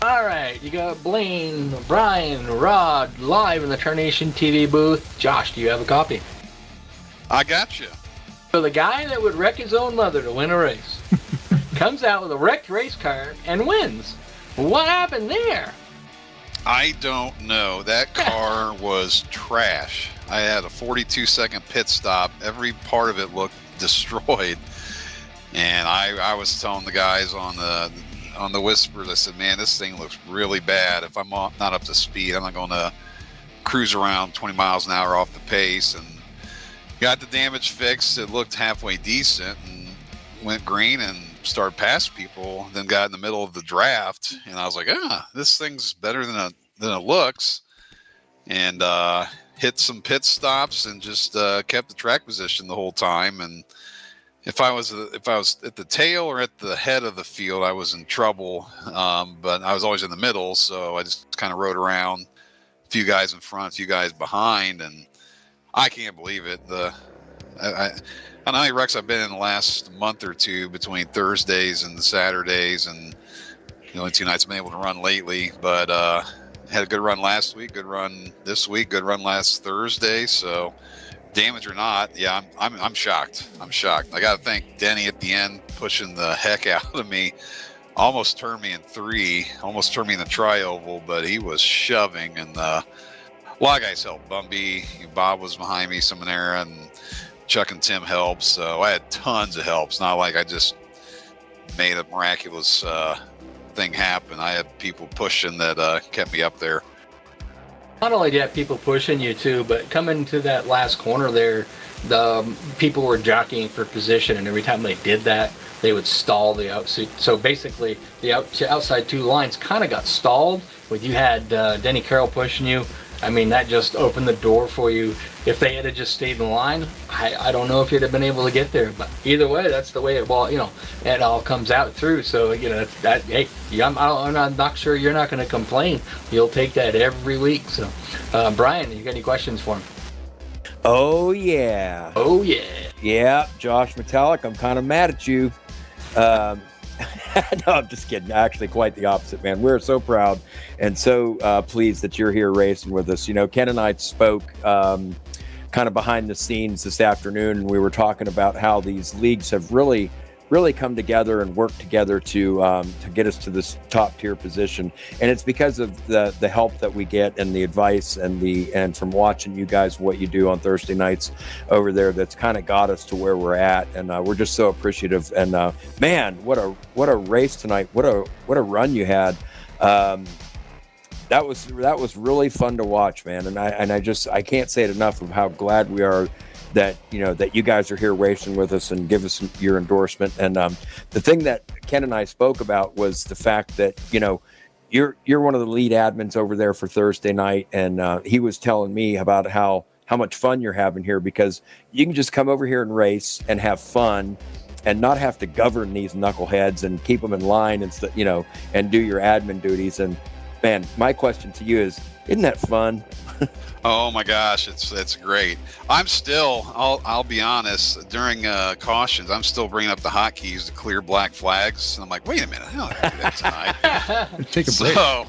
All right, you got Blaine, Bryan, Rod live in the Tarnation TV booth. Josh, do you have a copy? I got you. So the guy that would wreck his own mother to win a race comes out with a wrecked race car and wins. What happened there? I don't know. That car was trash. I had a 42-second pit stop. Every part of it looked destroyed. And I was telling the guys on the Whispers, I said, man, this thing looks really bad. If I'm not up to speed, I'm not going to cruise around 20 miles an hour off the pace. And got the damage fixed. It looked halfway decent and went green and started past people. Then got in the middle of the draft, and I was like, this thing's better than it looks. And hit some pit stops and just kept the track position the whole time. And if I was at the tail or at the head of the field, I was in trouble. But I was always in the middle, so I just kind of rode around. A few guys in front, a few guys behind, and I can't believe it. I don't know how many wrecks I've been in the last month or two between Thursdays and Saturdays, and the only 2 nights I've been able to run lately. But had a good run last week, good run this week, good run last Thursday. So damage or not, yeah, I'm shocked. I'm shocked. I got to thank Denny at the end pushing the heck out of me. Almost turned me in 3, almost turned me in the tri-oval, but he was shoving, and a lot of guys helped. Bumby, Bob was behind me, Seminara, and Chuck and Tim helped. So I had tons of help. It's not like I just made a miraculous thing happen. I had people pushing that kept me up there. Not only do you have people pushing you too, but coming to that last corner there, the people were jockeying for position, and every time they did that, they would stall the outside. So basically, the outside 2 lines kind of got stalled. When you had Denny Carroll pushing you, I mean, that just opened the door for you. If they had just stayed in line, I don't know if you'd have been able to get there. But either way, that's the way it, well, it all comes out through. So, hey, I'm not sure you're not going to complain. You'll take that every week. So, Brian, you got any questions for him? Oh, yeah. Oh, yeah. Yeah, Josh Metallic, I'm kind of mad at you. No, I'm just kidding. Actually, quite the opposite, man. We're so proud and so pleased that you're here racing with us. Ken and I spoke kind of behind the scenes this afternoon, and we were talking about how these leagues have really come together and worked together to get us to this top tier position. And it's because of the help that we get and the advice and from watching you guys, what you do on Thursday nights over there, that's kind of got us to where we're at. And we're just so appreciative. And man, what a race tonight. What a run you had. That was really fun to watch, man. And I can't say it enough of how glad we are that you guys are here racing with us and give us your endorsement. And the thing that Ken and I spoke about was the fact that you're one of the lead admins over there for Thursday night, and he was telling me about how much fun you're having here, because you can just come over here and race and have fun and not have to govern these knuckleheads and keep them in line and and do your admin duties. And man, my question to you is, isn't that fun? Oh my gosh, it's great. I'm still, I'll be honest, during cautions, I'm still bringing up the hotkeys to clear black flags. And I'm like, wait a minute, I don't have to do that tonight. Take a break. So,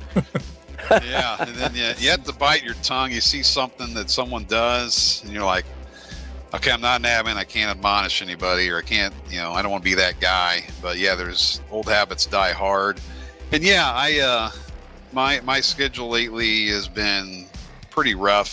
yeah, and then you have to bite your tongue. You see something that someone does, and you're like, okay, I'm not an admin. I can't admonish anybody, or I can't, I don't want to be that guy. But yeah, there's old habits die hard. And yeah, my schedule lately has been pretty rough.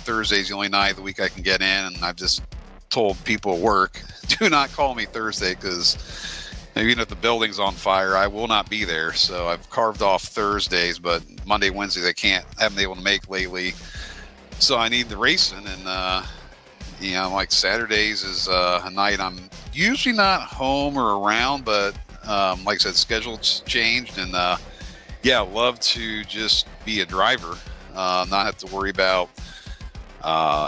Thursday's the only night of the week I can get in, and I've just told people at work, do not call me Thursday, because even if the building's on fire, I will not be there. So I've carved off Thursdays, but Monday, Wednesdays I haven't been able to make lately. So I need the racing, and like Saturdays is a night I'm usually not home or around, but like I said, schedule's changed, and yeah, love to just be a driver. Not have to worry about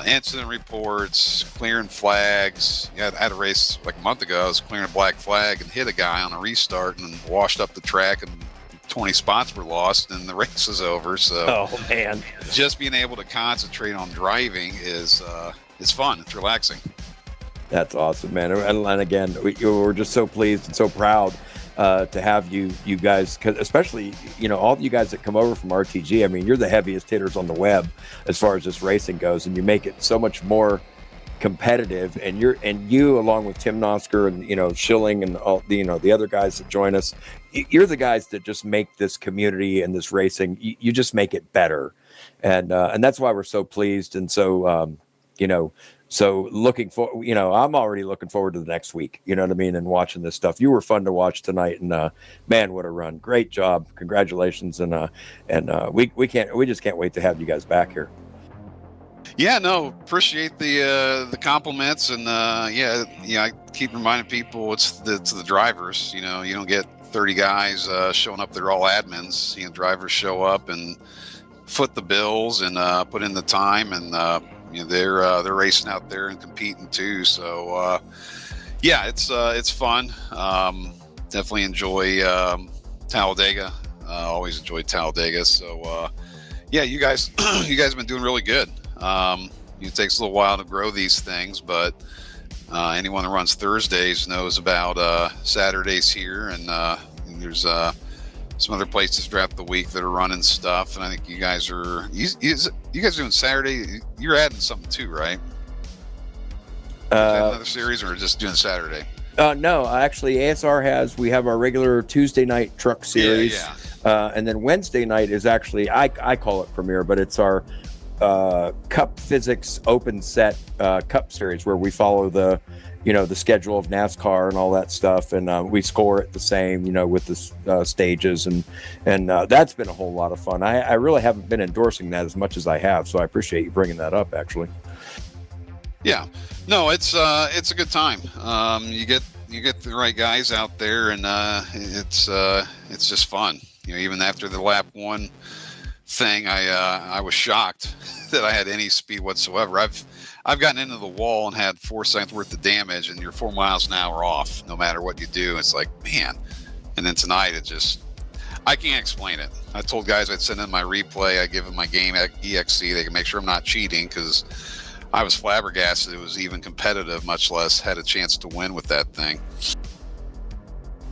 incident reports, clearing flags. Yeah, I had a race like a month ago. I was clearing a black flag and hit a guy on a restart and washed up the track, and 20 spots were lost, and the race is over. So, oh man, just being able to concentrate on driving is fun. It's relaxing. That's awesome, man. And again, we're just so pleased and so proud to have you guys, 'cause especially all of you guys that come over from RTG. I mean, you're the heaviest hitters on the web as far as this racing goes, and you make it so much more competitive. And you along with Tim Nosker and Schilling and all the other guys that join us, you're the guys that just make this community and this racing. You just make it better, and that's why we're so pleased. And so So looking for, I'm already looking forward to the next week, you know what I mean? And watching this stuff. You were fun to watch tonight, and man, what a run. Great job. Congratulations. And we just can't wait to have you guys back here. Yeah, no, appreciate the compliments, and I keep reminding people it's the drivers. You don't get 30 guys showing up. They're all admins. Drivers show up and foot the bills and put in the time, and they're racing out there and competing too. So Yeah, it's fun. Definitely enjoy Talladega. Always enjoyed Talladega. So yeah, you guys have been doing really good. It takes a little while to grow these things, but anyone that runs Thursdays knows about Saturdays here, and there's some other places throughout the week that are running stuff. And I think you guys are you guys doing Saturday. You're adding something too, right? Another series, or just doing Saturday? No, actually, ASR we have our regular Tuesday night truck series. Yeah. And then Wednesday night is actually, I call it Premiere, but it's our Cup Physics Open Set Cup Series, where we follow the schedule of NASCAR and all that stuff, and we score it the same, with the stages, and that's been a whole lot of fun. I really haven't been endorsing that as much as I have, so I appreciate you bringing that up, actually. Yeah, no, it's a good time. You get the right guys out there, and it's just fun. Even after the lap 1 thing, I was shocked that I had any speed whatsoever. I've gotten into the wall and had 4 seconds worth of damage, and you're 4 miles an hour off no matter what you do. It's like, man. And then tonight, I can't explain it. I told guys I'd send in my replay. I give them my game EXE. They can make sure I'm not cheating, because I was flabbergasted it was even competitive, much less had a chance to win with that thing.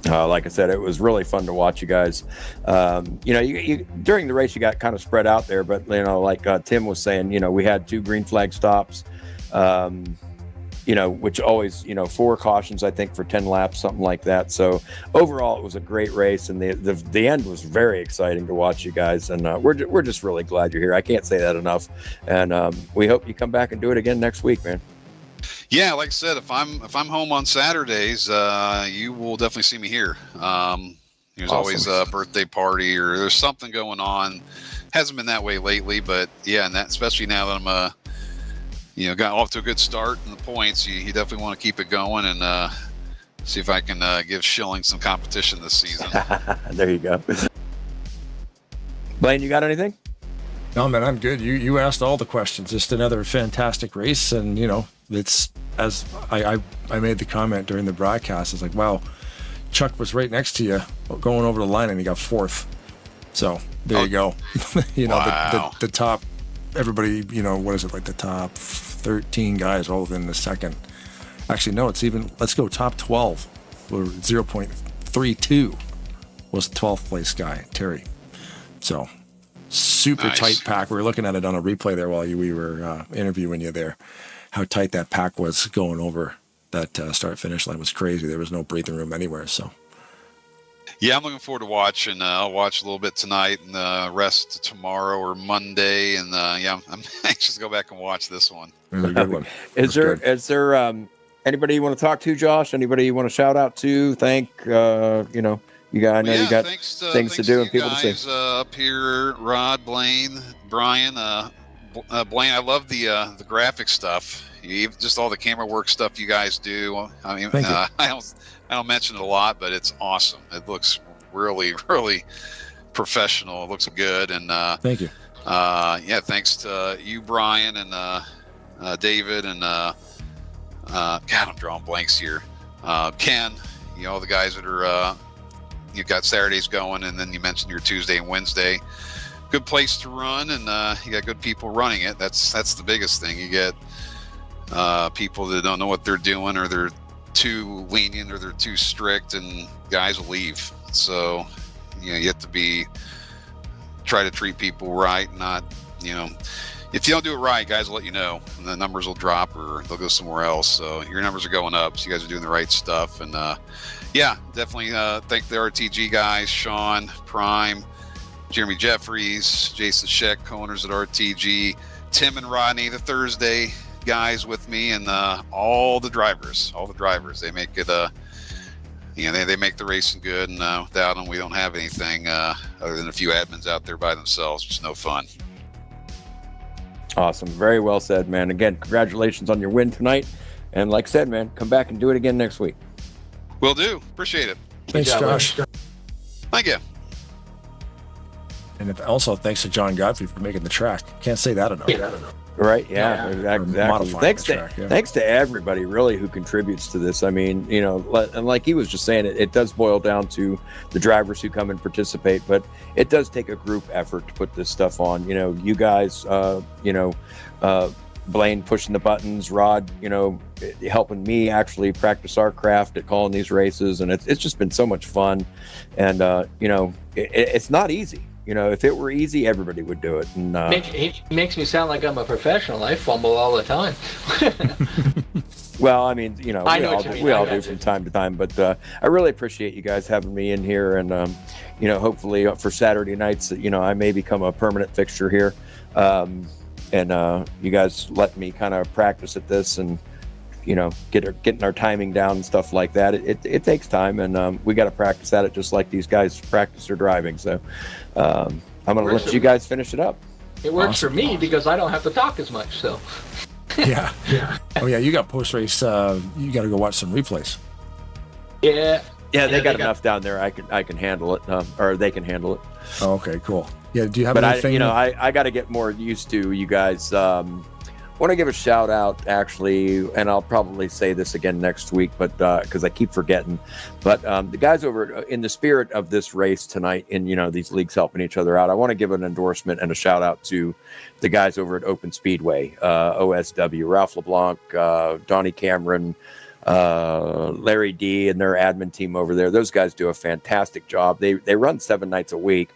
Like I said, it was really fun to watch you guys. You during the race, you got kind of spread out there, but like Tim was saying, we had 2 green flag stops, which always, 4 cautions, I think, for 10 laps, something like that. So overall, it was a great race, and the end was very exciting to watch you guys. And we're just really glad you're here. I can't say that enough. And we hope you come back and do it again next week, man. Yeah, like I said, if I'm home on Saturdays, you will definitely see me here. There's Awesome. Always a birthday party, or there's something going on. Hasn't been that way lately, but yeah, and that especially now that I'm got off to a good start in the points, you definitely want to keep it going and see if I can give Schilling some competition this season. There you go. Blaine, you got anything? No, man, I'm good. You asked all the questions. Just another fantastic race, and it's, as I made the comment during the broadcast, it's like, wow, Chuck was right next to you going over the line, and he got 4th. So there you go. Wow. The top, everybody, what is it, like the top 13 guys all within the second. Actually, no, it's even, let's go top 12. 0.32 was the 12th place guy, Terry. So super Nice. tight pack. We were looking at it on a replay there while we were interviewing you there. How tight that pack was going over that start-finish line was crazy. There was no breathing room anywhere. So, Yeah, I'm looking forward to watching. I'll watch a little bit tonight and rest tomorrow or Monday. And I'm anxious to go back and watch this one. it was a good one. Is there anybody you want to talk to, Josh? Anybody you want to shout out to? Thank you guys. I know you got things to do and people to see. Up here, Rod, Blaine, Bryan. Blaine, I love the graphic stuff. Just all the camera work stuff you guys do. I mean, I don't mention it a lot, but it's awesome. It looks really, really professional. It looks good, and Thank you. thanks to you, Bryan, and David, and God, I'm drawing blanks here. Ken, all the guys that are you've got Saturdays going, and then you mentioned your Tuesday and Wednesday. Good place to run, and you got good people running it. That's the biggest thing. You get people that don't know what they're doing, or they're too lenient, or they're too strict, and guys will leave. So you have to try to treat people right, not if you don't do it right, guys will let you know, and the numbers will drop, or they'll go somewhere else. So your numbers are going up, so you guys are doing the right stuff. And definitely thank the RTG guys, Sean, Prime, Jeremy Jeffries, Jason Sheck, co-owners at RTG, Tim and Rodney, the Thursday guys with me, and all the drivers. They make it they make the racing good, and without them we don't have anything other than a few admins out there by themselves, which is no fun. Awesome. Very well said, man. Again, congratulations on your win tonight, and like I said, man, come back and do it again next week. Will do. Appreciate it. Thanks, Josh. Thank you. And also thanks to John Godfrey for making the track. Can't say that enough. Right? Yeah, exactly. modifying Thanks the to track, yeah. thanks to everybody really who contributes to this. I mean, and like he was just saying, it does boil down to the drivers who come and participate, but it does take a group effort to put this stuff on. You guys, Blaine pushing the buttons, Rod, helping me actually practice our craft at calling these races, and it's just been so much fun, and it's not easy. If it were easy, everybody would do it. And It makes me sound like I'm a professional. I fumble all the time. Well, I mean, we all do from you. time to time, but I really appreciate you guys having me in here, and hopefully for Saturday nights, I may become a permanent fixture here, and you guys let me kind of practice at this and getting our timing down and stuff like that. It takes time, and we got to practice at it just like these guys practice their driving. So I'm going to let you guys finish it up. It works for me because I don't have to talk as much. So Yeah. Oh yeah, you got post race. You got to go watch some replays. yeah, They got enough down there. I can handle it, or they can handle it. Oh, okay, cool. Yeah. Do you have But anything? I got to get more used to you guys. Want to give a shout out actually, and I'll probably say this again next week, but because I keep forgetting. But the guys over in the spirit of this race tonight, and these leagues helping each other out, I want to give an endorsement and a shout out to the guys over at Open Speedway, OSW, Ralph LeBlanc, Donnie Cameron, Larry D, and their admin team over there. Those guys do a fantastic job. They run 7 nights a week,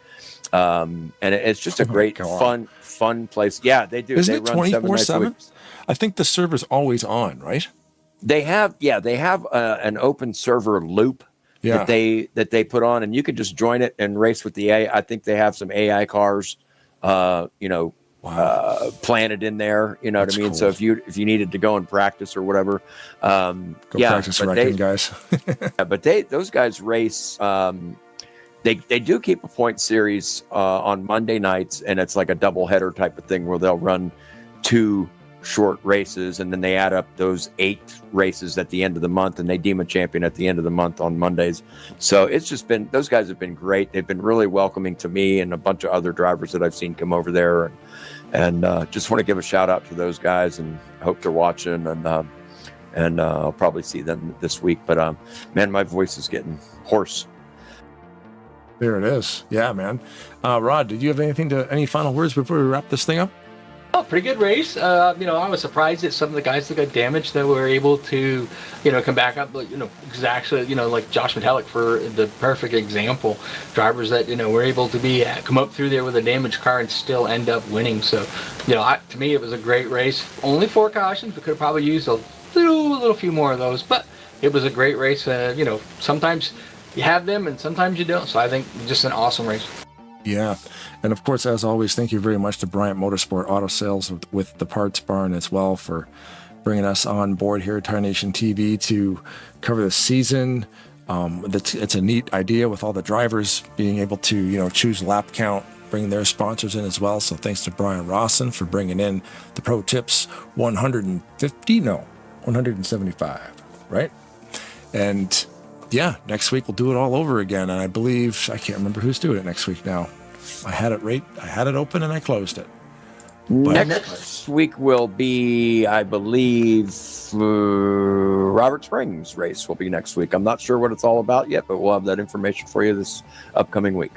and it's just a great fun place. Yeah, they do. Isn't they it run 24/7? I think the server's always on, right? They have an open server loop that they put on, and you can just join it and race with the AI. I think they have some AI cars, planted in there. You know That's what I mean? cool. So if you needed to go and practice or whatever, Go practice wrecking, guys. but those guys race. They do keep a point series on Monday nights, and it's like a double header type of thing where they'll run 2 short races, and then they add up those 8 races at the end of the month, and they deem a champion at the end of the month on Mondays. So it's just been, those guys have been great. They've been really welcoming to me and a bunch of other drivers that I've seen come over there, and just want to give a shout out to those guys, and I hope they're watching, and I'll probably see them this week. But man, my voice is getting hoarse. There it is. Yeah, man. Rod, did you have any final words before we wrap this thing up? Oh, pretty good race. I was surprised at some of the guys that got damaged that were able to, come back up. But, because actually, like Josh Metallic for the perfect example, drivers that, were able to come up through there with a damaged car and still end up winning. So, to me, it was a great race. Only 4 cautions. We could have probably used a little few more of those, but it was a great race. Sometimes you have them and sometimes you don't. So I think just an awesome race. Yeah. And of course, as always, thank you very much to Bryant Motorsport Auto Sales with the Parts Barn as well for bringing us on board here at Tarnation TV to cover the season. It's a neat idea with all the drivers being able to, choose lap count, bring their sponsors in as well. So thanks to Brian Rawson for bringing in the Pro Tips 175, right? And yeah, next week we'll do it all over again. And I believe, I can't remember who's doing it next week now. I had it open and I closed it. But Next week will be, I believe, Robert Springs race will be next week. I'm not sure what it's all about yet, but we'll have that information for you this upcoming week.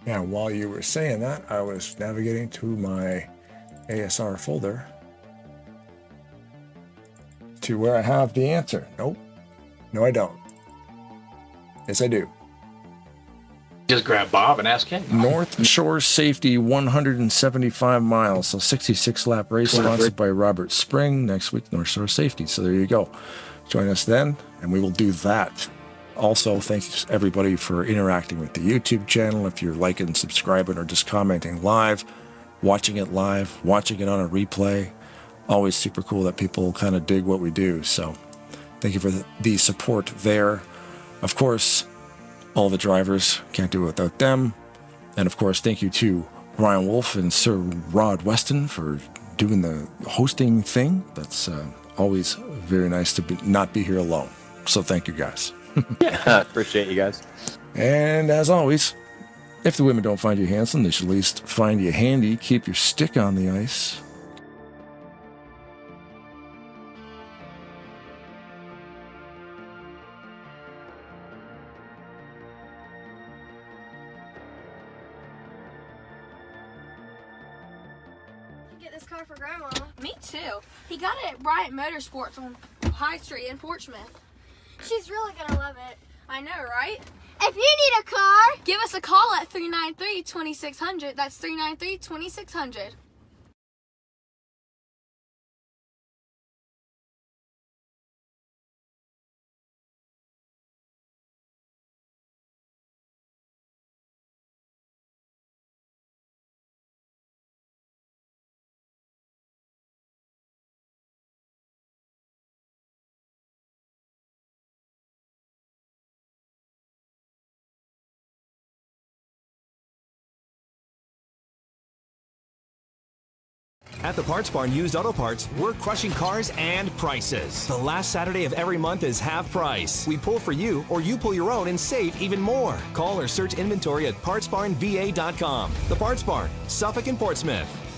yeah, while you were saying that, I was navigating to my ASR folder to where I have the answer. Nope. No, I don't. Yes, I do. Just grab Bob and ask him. North Shore Safety 175 miles, so 66 lap race sponsored by Robert Spring. Next week, North Shore Safety. So there you go. Join us then, and we will do that. Also, thanks everybody for interacting with the YouTube channel. If you're liking, subscribing, or just commenting live, watching it on a replay, always super cool that people kind of dig what we do. So thank you for the support there. Of course, all the drivers, can't do it without them. And of course, thank you to Ryan Wolf and Sir Rod Weston for doing the hosting thing. That's always very nice to not be here alone. So thank you guys. Appreciate you guys. And as always, If the women don't find you handsome, they should at least find you handy. Keep your stick on the ice. Get this car for Grandma. Me too. He got it at Bryant Motorsports on High Street in Portsmouth. She's really gonna love it. I know, right? If you need a car, give us a call at 393-2600. That's 393-2600. At the Parts Barn Used Auto Parts, we're crushing cars and prices. The last Saturday of every month is half price. We pull for you, or you pull your own and save even more. Call or search inventory at partsbarnva.com. The Parts Barn, Suffolk and Portsmouth.